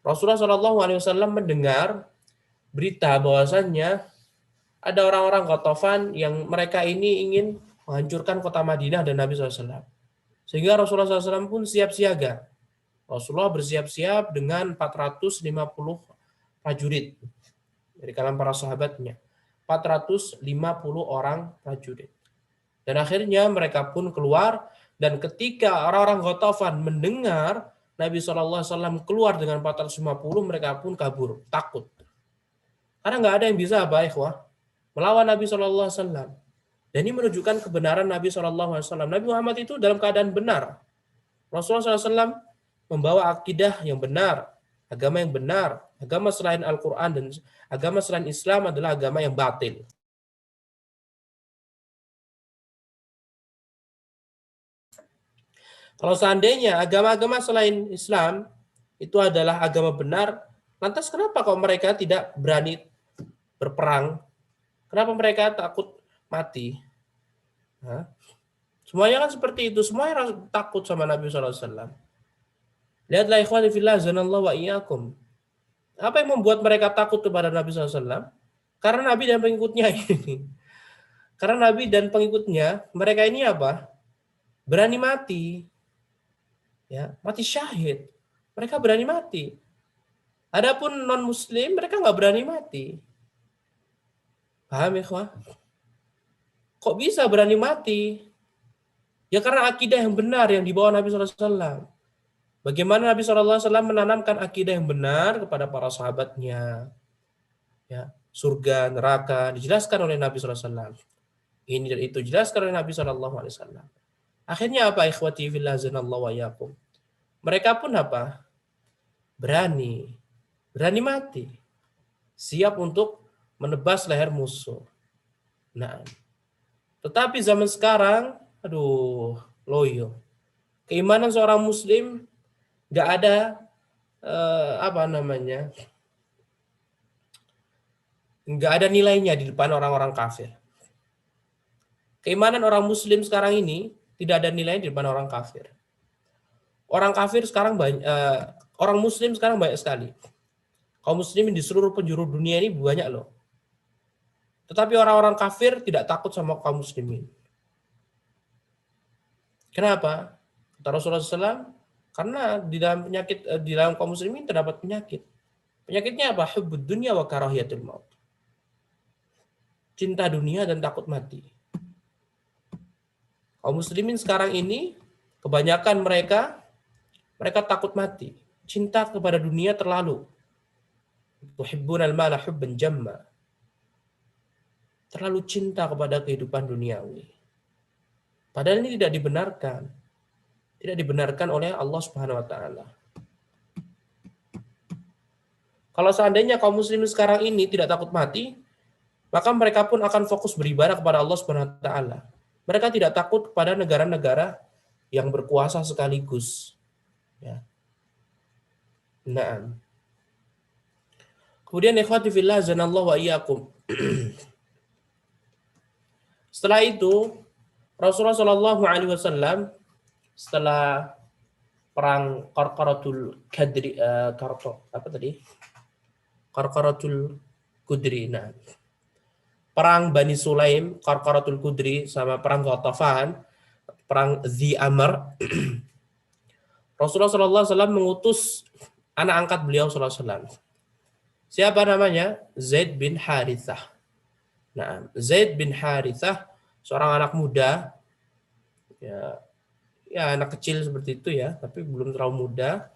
Rasulullah Shallallahu Alaihi Wasallam mendengar berita bahwasannya ada orang-orang Ghatafan yang mereka ini ingin menghancurkan kota Madinah dan Nabi SAW. Sehingga Rasulullah SAW pun siap siaga. Rasulullah bersiap-siap dengan 450 prajurit dari kalangan para sahabatnya. 450 orang prajurit. Dan akhirnya mereka pun keluar, dan ketika orang-orang Ghatafan mendengar Nabi SAW keluar dengan 450, mereka pun kabur, takut. Karena nggak ada yang bisa apa, ikhwah, melawan Nabi SAW. Dan ini menunjukkan kebenaran Nabi SAW. Nabi Muhammad itu dalam keadaan benar. Rasulullah SAW membawa akidah yang benar, agama yang benar. Agama selain Al-Quran dan agama selain Islam adalah agama yang batil. Kalau seandainya agama-agama selain Islam itu adalah agama benar, lantas kenapa kok mereka tidak berani berperang? Kenapa mereka takut mati? Hah? Semuanya kan seperti itu. Semuanya takut sama Nabi SAW. Lihatlah ikhwani fillah, zanallahu wa iyyakum. Apa yang membuat mereka takut kepada Nabi SAW? Karena Nabi dan pengikutnya ini. Karena Nabi dan pengikutnya, mereka ini apa? Berani mati. Ya, mati syahid. Mereka berani mati. Adapun non-muslim, mereka nggak berani mati. Paham ya, ikhwah? Kok bisa berani mati? Ya karena akidah yang benar yang dibawa Nabi SAW. Bagaimana Nabi SAW menanamkan akidah yang benar kepada para sahabatnya. Ya, surga, neraka, dijelaskan oleh Nabi SAW. Ini dan itu dijelaskan oleh Nabi SAW. Akhirnya apa, ikhwati fillah zanallahu wa yakum? Mereka pun apa? Berani mati. Siap untuk menebas leher musuh. Nah, tetapi zaman sekarang, aduh, loyo. Keimanan seorang muslim nggak ada nggak ada nilainya di depan orang-orang kafir. Keimanan orang muslim sekarang ini tidak ada nilainya di depan orang kafir. Orang kafir sekarang banyak, orang muslim sekarang banyak sekali. Kaum muslimin di seluruh penjuru dunia ini banyak loh. Tetapi orang-orang kafir tidak takut sama kaum muslimin. Kenapa? Kata Rasulullah SAW, karena di dalam di dalam kaum muslimin terdapat penyakit. Penyakitnya apa? Hubbud dunya wa karahiyatul maut. Cinta dunia dan takut mati. Kaum muslimin sekarang ini kebanyakan mereka takut mati. Cinta kepada dunia terlalu. Tuhibbunal mala hubban jamma. Terlalu cinta kepada kehidupan duniawi. Padahal ini tidak dibenarkan. Tidak dibenarkan oleh Allah Subhanahu wa taala. Kalau seandainya kaum muslimin sekarang ini tidak takut mati, maka mereka pun akan fokus beribadah kepada Allah Subhanahu wa taala. Mereka tidak takut kepada negara-negara yang berkuasa sekaligus. Ya. Nah. Kemudian ikhwati fillah zanallahu wa iyyakum. Setelah itu Rasulullah Shallallahu alaihi wasallam setelah perang Qarqaratul Qadri Qarqaratul Qudri. Nah, perang Bani Sulaim, Qarqaratul Qudri sama perang Ghatafan, perang Dhi Amr. Rasulullah Shallallahu alaihi wasallam mengutus anak angkat beliau Sallallahu alaihi wasallam. Siapa namanya? Zaid bin Harithah. Nah, Zaid bin Harithah, seorang anak muda, ya anak kecil seperti itu ya, tapi belum terlalu muda,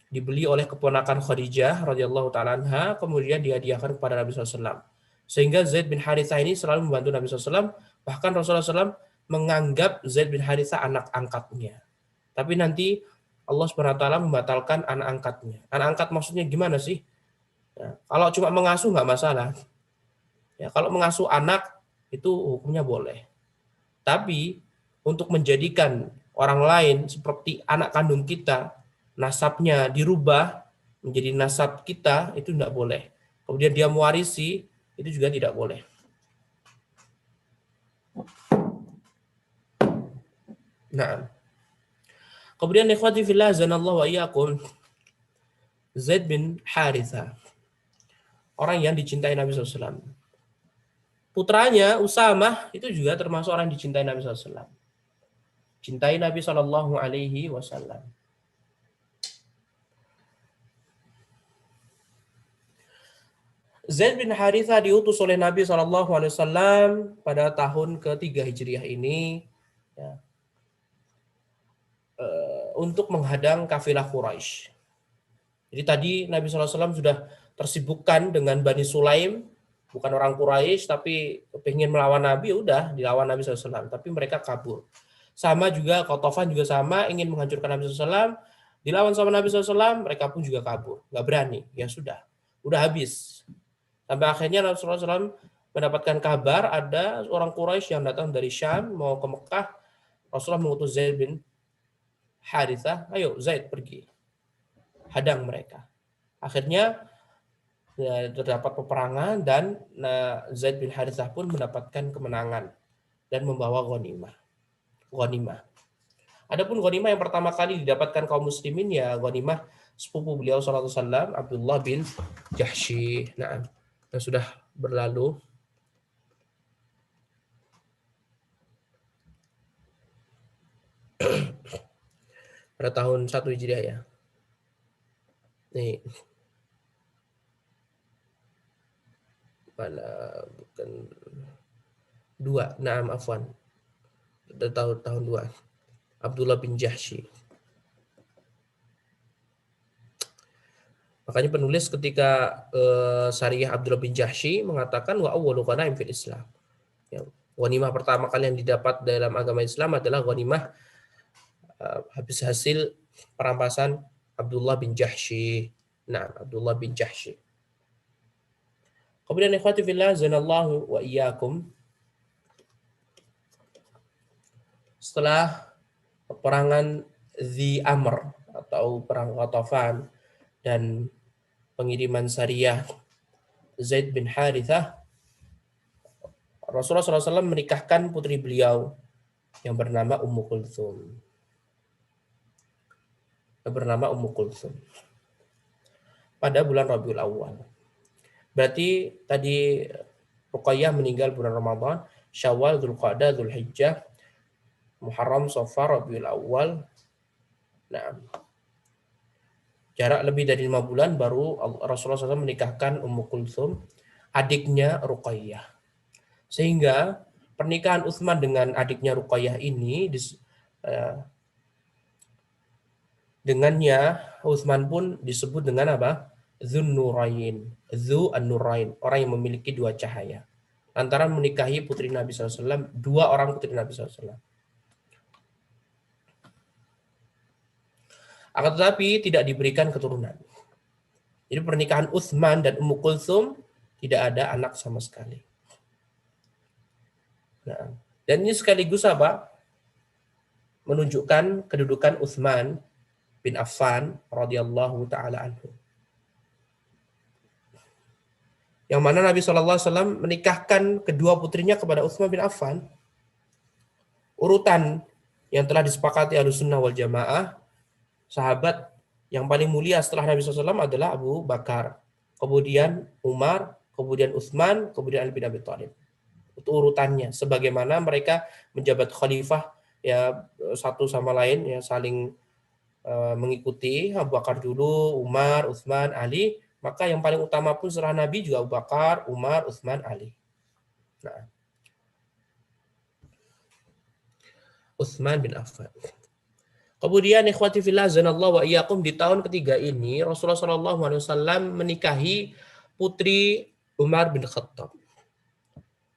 dibeli oleh keponakan Khadijah radhiyallahu taala anha, kemudian dihadiahkan kepada Nabi SAW. Sehingga Zaid bin Harithah ini selalu membantu Nabi SAW, bahkan Rasulullah SAW menganggap Zaid bin Harithah anak angkatnya. Tapi nanti Allah SWT membatalkan anak angkatnya. Anak angkat maksudnya gimana sih? Ya, kalau cuma mengasuh nggak masalah. Ya, kalau mengasuh anak itu hukumnya boleh. Tapi untuk menjadikan orang lain seperti anak kandung kita, nasabnya dirubah menjadi nasab kita, itu tidak boleh. Kemudian dia mewarisi, itu juga tidak boleh. Nah, kemudian ikhwati fillah zanallahu wa iyyakum, Zaid bin Haritha, orang yang dicintai Nabi SAW. Putranya Usamah itu juga termasuk orang yang dicintai Nabi SAW. Cintai Nabi Shallallahu Alaihi Wasallam. Zaid bin Haritha diutus oleh Nabi Shallallahu Alaihi Wasallam pada tahun ke-3 Hijriah ini, ya, untuk menghadang kafilah Quraisy. Jadi tadi Nabi SAW sudah tersibukkan dengan Bani Sulaim, bukan orang Quraisy, tapi pengen melawan Nabi, udah dilawan Nabi SAW, tapi mereka kabur. Sama juga Qatafan juga sama, ingin menghancurkan Nabi SAW, dilawan sama Nabi SAW, mereka pun juga kabur, nggak berani, ya sudah, udah habis. Sampai akhirnya Nabi SAW mendapatkan kabar ada orang Quraisy yang datang dari Syam mau ke Mekah. Rasulullah mengutus Zaid bin Haritha, ayo Zaid pergi, hadang mereka. Akhirnya ya, terdapat peperangan dan Zaid bin Haritha pun mendapatkan kemenangan dan membawa ghanimah. Adapun ghanimah yang pertama kali didapatkan kaum muslimin ya ghanimah sepupu beliau sallallahu alaihi wasallam Abdullah bin Jahsy. Nah, yang sudah berlalu. Pada tahun 1 Hijriah ya. Nih. Mana bukan 2, naam afwan. Tahun 2. Abdullah bin Jahsy. Makanya penulis ketika Syariah Abdullah bin Jahsy mengatakan wa awwalu ghanaim fil Islam. Ya, ghanimah pertama kali yang didapat dalam agama Islam adalah ghanimah habis hasil perampasan Abdullah bin Jahsy. Nah, Abdullah bin Jahsy. Kemudian ikhwati fillah zanallahu wa iyyakum, setelah peperangan Dzi Amr atau perang Ghatafan dan pengiriman Sariyah Zaid bin Harithah, Rasulullah SAW menikahkan putri beliau yang bernama Ummu Kulthum pada bulan Rabiul Awal. Berarti tadi Ruqayyah meninggal bulan Ramadan, Syawal, Dzulqa'dah, Dzulhijjah, Muharram, Safar, Rabiul Awal. Nah, jarak lebih dari 5 bulan baru Rasulullah SAW menikahkan Ummu Kulthum, adiknya Ruqayyah. Sehingga pernikahan Utsman dengan adiknya Ruqayyah ini dengannya Utsman pun disebut dengan apa? Dzunnurain, Dzu-an-Nurain, orang yang memiliki 2 cahaya. Lantaran menikahi putri Nabi SAW, 2 orang putri Nabi SAW. Akan tetapi tidak diberikan keturunan. Jadi pernikahan Utsman dan Ummu Kulthum tidak ada anak sama sekali. Nah, dan ini sekaligus apa? Menunjukkan kedudukan Utsman bin Affan radhiyallahu taala anhu. Yang mana Nabi SAW menikahkan kedua putrinya kepada Utsman bin Affan. Urutan yang telah disepakati Ahlussunnah wal Jamaah, sahabat yang paling mulia setelah Nabi SAW adalah Abu Bakar, kemudian Umar, kemudian Utsman, kemudian Ali bin Abi Thalib. Itu urutannya, sebagaimana mereka menjabat khalifah ya satu sama lain ya saling mengikuti. Abu Bakar dulu, Umar, Utsman, Ali. Maka yang paling utama pun setelah Nabi juga Abu Bakar, Umar, Utsman, Ali. Nah, Utsman bin Affan. Kemudian ikhwati fillah zanallahu wa iyyakum, di tahun ketiga ini Rasulullah SAW menikahi putri Umar bin Khattab.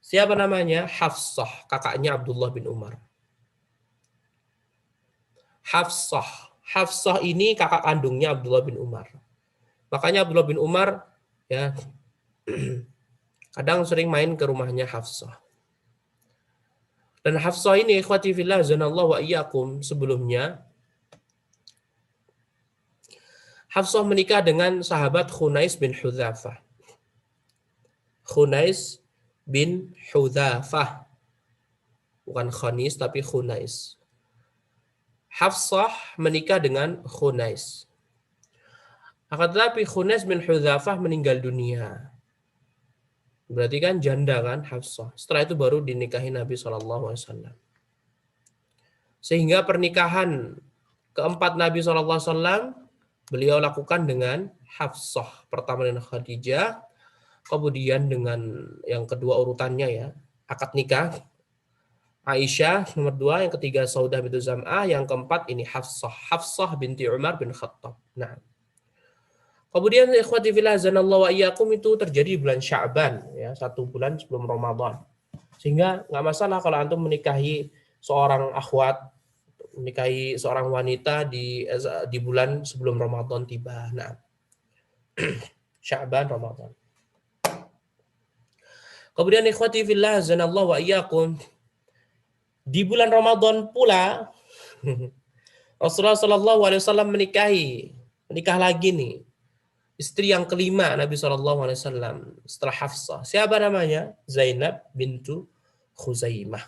Siapa namanya? Hafsah, kakaknya Abdullah bin Umar. Hafsah ini kakak kandungnya Abdullah bin Umar. Makanya Abdullah bin Umar ya kadang sering main ke rumahnya Hafsah. Dan Hafsah ini ikhwati fillah zanallahu wa iyyakum, sebelumnya Hafsah menikah dengan sahabat Khunais bin Hudzafah. Khunais bin Hudzafah. Bukan Khanis tapi Khunais. Hafsah menikah dengan Khunais. Akan tetapi Khunais bin Hudzafah meninggal dunia. Berarti kan janda kan Hafsah. Setelah itu baru dinikahi Nabi SAW. Sehingga pernikahan keempat Nabi SAW beliau lakukan dengan Hafsah. Pertama dengan Khadijah, kemudian dengan yang kedua urutannya ya, akad nikah Aisyah, nomor dua, yang ketiga Saudah bintu Zam'ah, yang keempat ini Hafsah. Hafsah binti Umar bin Khattab. Nah, kemudian ikhwati fillah azanallahu wa iyyakum itu terjadi di bulan Sya'ban, ya, 1 bulan sebelum Ramadan. Sehingga nggak masalah kalau antum menikahi seorang akhwat, menikahi seorang wanita di bulan sebelum Ramadan tiba. Nah, Sya'ban, Ramadan. Kemudian ikhwati fillah azanallahu wa iyyakum, di bulan Ramadan pula Rasulullah Shallallahu Alaihi Wasallam menikah lagi nih, istri yang kelima Nabi Shallallahu Alaihi Wasallam setelah Hafsah. Siapa namanya? Zainab bintu Khuzaimah.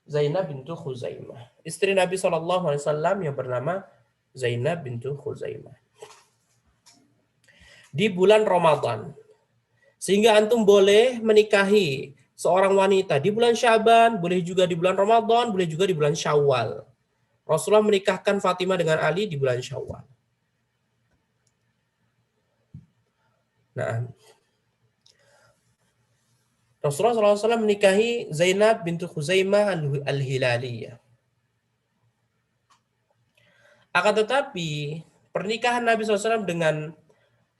Zainab bintu Khuzaimah, istri Nabi Shallallahu Alaihi Wasallam yang bernama Zainab bintu Khuzaimah. Di bulan Ramadan, sehingga antum boleh menikahi seorang wanita di bulan Syaban, boleh juga di bulan Ramadan, boleh juga di bulan Syawal. Rasulullah menikahkan Fatimah dengan Ali di bulan Syawal. Nah, Rasulullah SAW menikahi Zainab bintu Khuzaimah al-Hilaliyah. Akan tetapi, pernikahan Nabi SAW dengan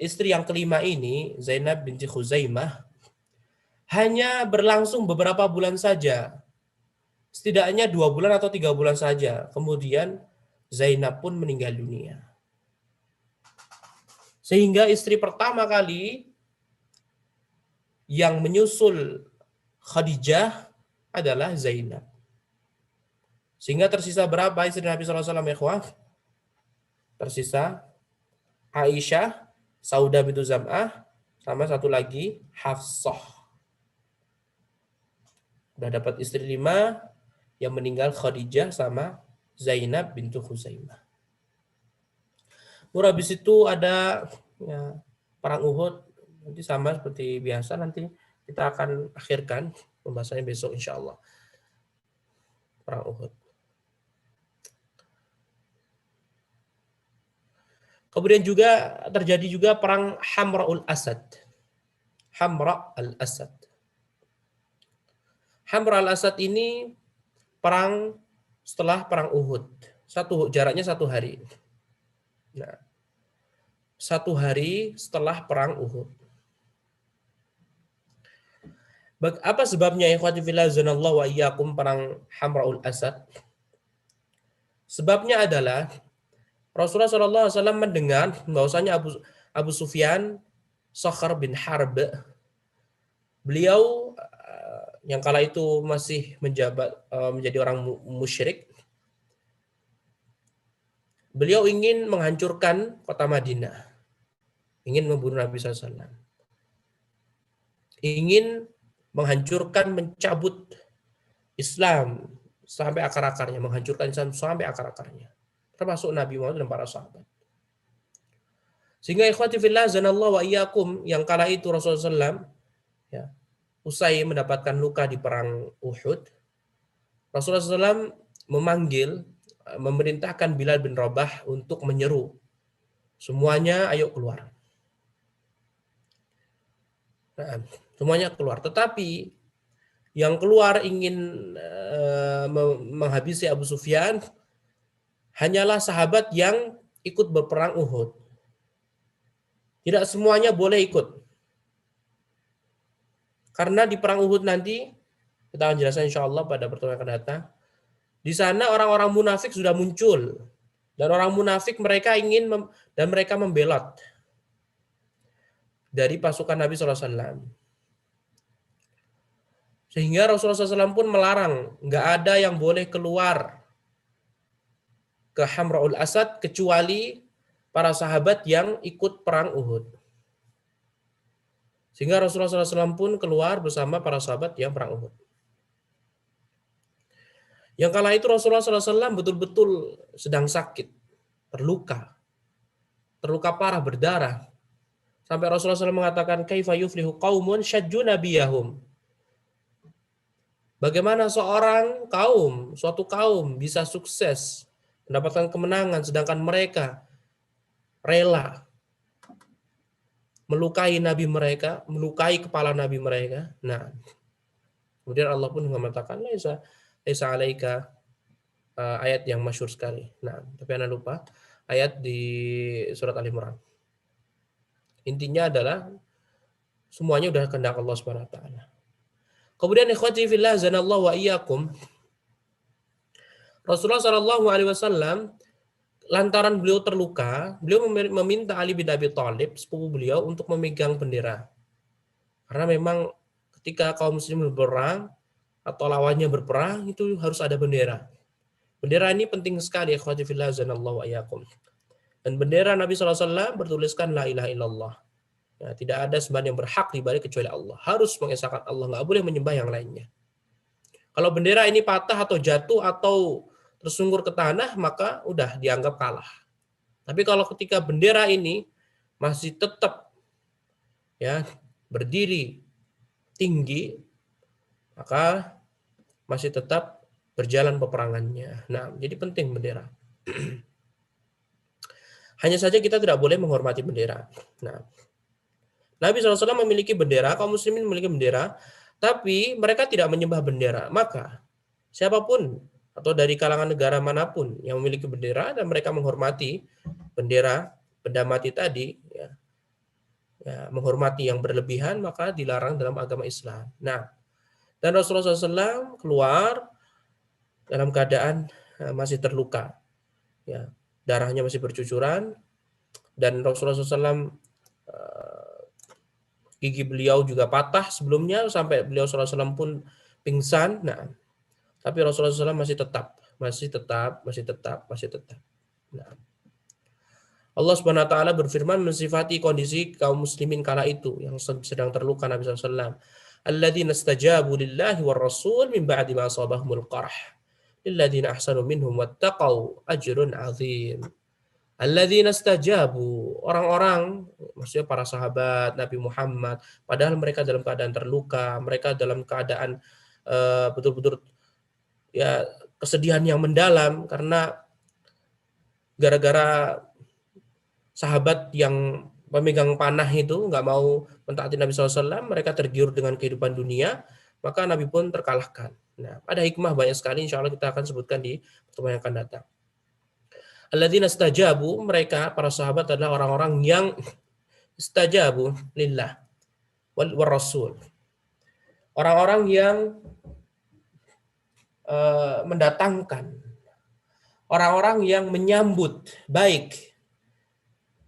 istri yang kelima ini, Zainab binti Khuzaimah, hanya berlangsung beberapa bulan saja. Setidaknya 2 bulan atau 3 bulan saja. Kemudian Zainab pun meninggal dunia. Sehingga istri pertama kali yang menyusul Khadijah adalah Zainab. Sehingga tersisa berapa istri Nabi SAW, ya ikhwah? Tersisa Aisyah, Saudah bintu Zam'ah, sama satu lagi Hafsah. Udah dapat istri 5, yang meninggal Khadijah sama Zainab bintu Khuzaimah. Lalu habis itu ada ya, perang Uhud. Nanti sama seperti biasa, nanti kita akan akhirkan pembahasannya besok insya Allah. Perang Uhud. Kemudian juga terjadi juga perang Hamra'ul Asad. Hamra al-Asad. Hamra al-Asad ini perang setelah perang Uhud. Jaraknya 1 hari. Nah, 1 hari setelah perang Uhud. Apa sebabnya ikhwati fillah zanallahu wa iyyakum perang Hamra'ul Asad? Sebabnya adalah Rasulullah SAW mendengar bahwasanya Abu Sufyan Sakhar bin Harb, beliau yang kala itu masih menjabat menjadi orang musyrik, beliau ingin menghancurkan kota Madinah, ingin membunuh Nabi SAW, ingin menghancurkan, mencabut Islam sampai akar-akarnya, menghancurkan Islam sampai akar-akarnya, termasuk Nabi Muhammad dan para sahabat. Sehingga ikhwati fillah zanallahu wa iyyakum, yang kala itu Rasulullah SAW ya, usai mendapatkan luka di perang Uhud, Rasulullah SAW memerintahkan Bilal bin Rabah untuk menyeru semuanya, ayo keluar. Nah, semuanya keluar. Tetapi yang keluar ingin menghabisi Abu Sufyan hanyalah sahabat yang ikut berperang Uhud. Tidak semuanya boleh ikut. Karena di perang Uhud nanti, kita akan jelaskan insya Allah pada pertemuan yang akan datang, di sana orang-orang munafik sudah muncul. Dan orang munafik mereka dan mereka membelot dari pasukan Nabi SAW. Sehingga Rasulullah SAW pun melarang, nggak ada yang boleh keluar ke Hamra'ul Asad kecuali para sahabat yang ikut perang Uhud. Sehingga Rasulullah SAW pun keluar bersama para sahabat yang perang Uhud. Yang kala itu Rasulullah SAW betul-betul sedang sakit, terluka, terluka parah, berdarah. Sampai Rasulullah SAW mengatakan, kaifa yuflihu qaumun syajju nabiyahum. Bagaimana seorang kaum, suatu kaum bisa sukses, mendapatkan kemenangan, sedangkan mereka rela melukai nabi mereka, melukai kepala nabi mereka. Nah, kemudian Allah pun mengatakan, laisa alaika, ayat yang masyhur sekali. Nah, tapi Anda lupa ayat di surat Al-Imran. Intinya adalah semuanya udah kehendak Allah Subhanahu wa taala. Kemudian ikhwati fillah zanallahu wa iyyakum, Rasulullah Shallallahu alaihi wasallam lantaran beliau terluka, beliau meminta Ali bin Abi Thalib, sepupu beliau, untuk memegang bendera. Karena memang ketika kaum muslimin berperang atau lawannya berperang itu harus ada bendera. Bendera ini penting sekali, ikhwati fillah zanallahu wa iyyakum. Dan bendera Nabi SAW bertuliskan la ilaha illallah. Ya, tidak ada sembahan yang berhak dibalik kecuali Allah. Harus mengesahkan Allah, nggak boleh menyembah yang lainnya. Kalau bendera ini patah atau jatuh atau tersungkur ke tanah, maka udah dianggap kalah. Tapi kalau ketika bendera ini masih tetap ya berdiri tinggi, maka masih tetap berjalan peperangannya. Nah, jadi penting bendera. Hanya saja kita tidak boleh menghormati bendera. Nah, Nabi SAW memiliki bendera, kaum muslimin memiliki bendera, tapi mereka tidak menyembah bendera. Maka siapapun atau dari kalangan negara manapun yang memiliki bendera dan mereka menghormati bendera benda mati tadi, menghormati yang berlebihan, maka dilarang dalam agama Islam. Nah, dan Rasulullah SAW keluar dalam keadaan masih terluka, darahnya masih bercucuran, dan Rasulullah SAW gigi beliau juga patah sebelumnya sampai beliau SAW pun pingsan. Nah, tapi Rasulullah SAW masih tetap. Nah, Allah Subhanahu wa taala berfirman mensifati kondisi kaum muslimin kala itu yang sedang terluka Nabi SAW. Alladzina istajabu lillahi war rasul min ba'di ma asabahumul qarh. Lilladzina ahsanu minhum wattaqau ajrun 'adzim. Alladzina istajabu, orang-orang, maksudnya para sahabat Nabi Muhammad, padahal mereka dalam keadaan terluka, mereka dalam keadaan betul-betul ya kesedihan yang mendalam karena gara-gara sahabat yang pemegang panah itu nggak mau mentaati Nabi SAW, mereka tergiur dengan kehidupan dunia, maka Nabi pun terkalahkan. Nah, ada hikmah banyak sekali, insya Allah kita akan sebutkan di pertemuan yang akan datang. Alladzina istajabu, mereka para sahabat adalah orang-orang yang istajabu lillah wal rasul. Orang-orang yang mendatangkan, orang-orang yang menyambut baik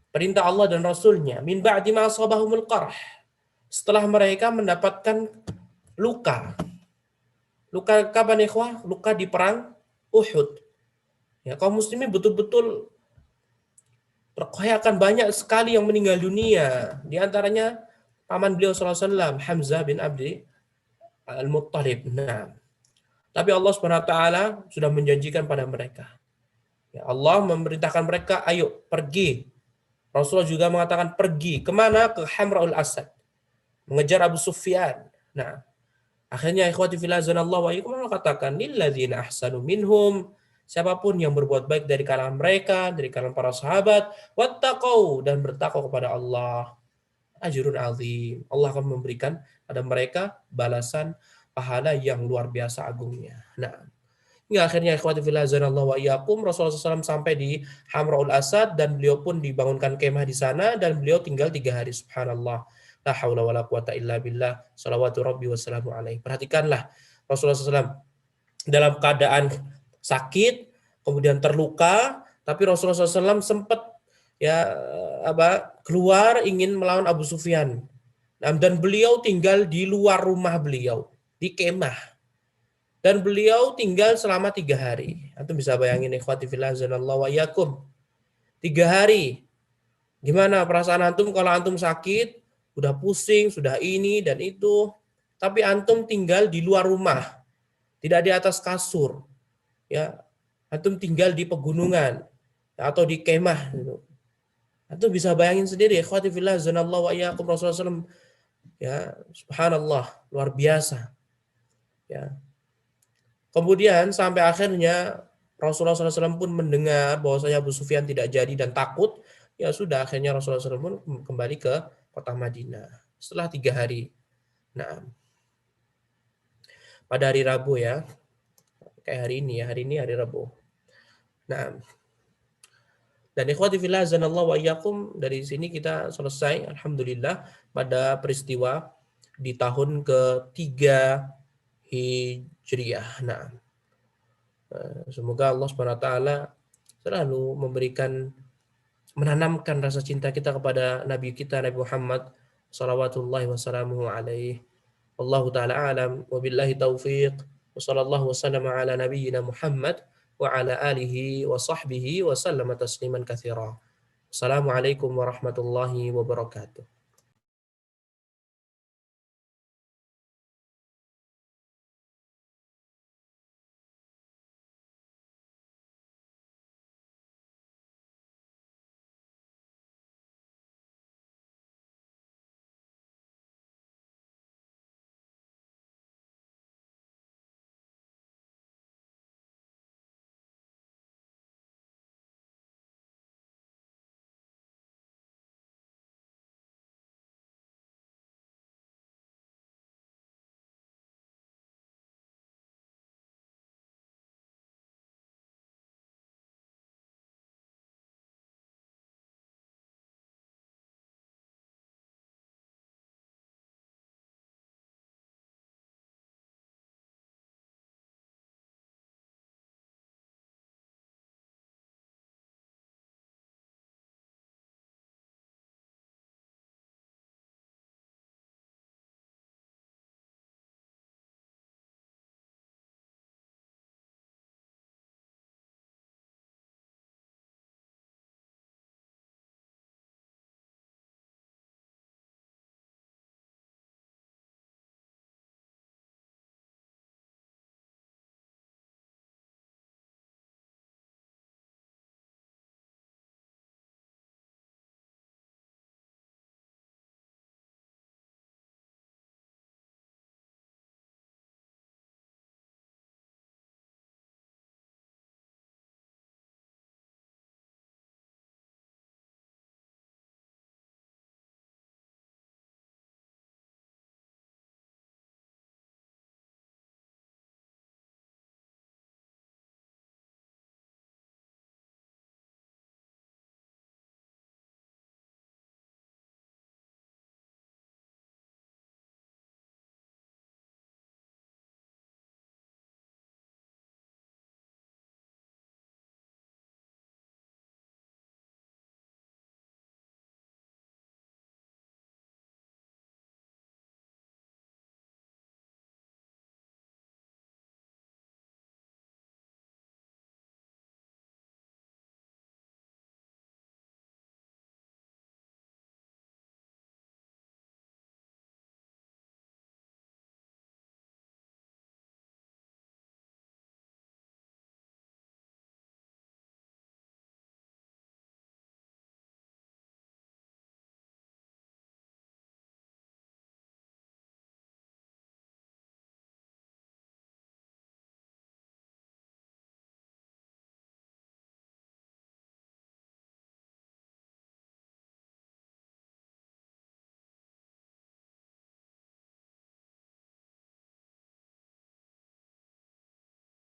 perintah Allah dan Rasulnya min ba'di ma asabahumul qarh, setelah mereka mendapatkan luka. Luka kapan ikhwah? Luka di perang Uhud. Ya, kaum muslimin betul-betul terkoyakan banyak sekali yang meninggal dunia. Di antaranya paman beliau SAW, Hamzah bin Abdi Al-Muttalib. Nah, tapi Allah SWT sudah menjanjikan pada mereka. Ya, Allah memerintahkan mereka, ayo pergi. Rasulullah juga mengatakan pergi. Kemana? Ke Hamra'ul Asad. Mengejar Abu Sufyan. Nah, akhirnya ikhwati fillah zanallahu wa iyyakum, Allah katakan, lilladzina ahsanu minhum, siapapun yang berbuat baik dari kalangan mereka, dari kalangan para sahabat, wattaqau, dan bertakwa kepada Allah, ajrun azim. Allah akan memberikan pada mereka balasan pahala yang luar biasa agungnya. Nah, hingga akhirnya ikhwati fillah zanallahu wa iyyakum, Rasulullah SAW sampai di Hamra'ul Asad dan beliau pun dibangunkan kemah di sana dan beliau tinggal 3 hari. Subhanallah. La haula wala quwata illa billah. Shalawatu rabbi wassalamu alaihi. Perhatikanlah Rasulullah SAW dalam keadaan sakit, kemudian terluka, tapi Rasulullah SAW sempat keluar ingin melawan Abu Sufyan. Dan beliau tinggal di luar rumah beliau, di kemah. Dan beliau tinggal selama 3 hari. Antum bisa bayangin ikhwati fillah zanallahu wa iyyakum. 3 hari. Gimana perasaan antum kalau antum sakit, udah pusing, sudah ini dan itu, tapi antum tinggal di luar rumah, tidak di atas kasur. ya, antum tinggal di pegunungan atau di kemah gitu. Antum bisa bayangin sendiri, ikhwati fillah zanallahu wa iyyakum, Rasulullah SAW, ya, subhanallah, luar biasa. Ya. Kemudian sampai akhirnya Rasulullah SAW pun mendengar bahwasanya Abu Sufyan tidak jadi dan takut. Ya sudah, akhirnya Rasulullah SAW pun kembali ke kota Madinah setelah 3 hari. Nah, pada hari Rabu ya, kayak hari ini ya, hari ini hari Rabu. Nah, dan ikhwati fillah zanallahu wa iyyakum, dari sini kita selesai alhamdulillah pada peristiwa di tahun ketiga Hijriah. Nah, semoga Allah Subhanahu wa taala selalu menanamkan rasa cinta kita kepada Nabi kita, Nabi Muhammad salawatullahi wassalamuhu alaihi. Wallahu taala alam, wabillahi taufiq, wa sallallahu wasallam ala nabiyyina Muhammad wa ala alihi wa sahbihi wa sallama tasliman katsira. Assalamualaikum warahmatullahi wabarakatuh.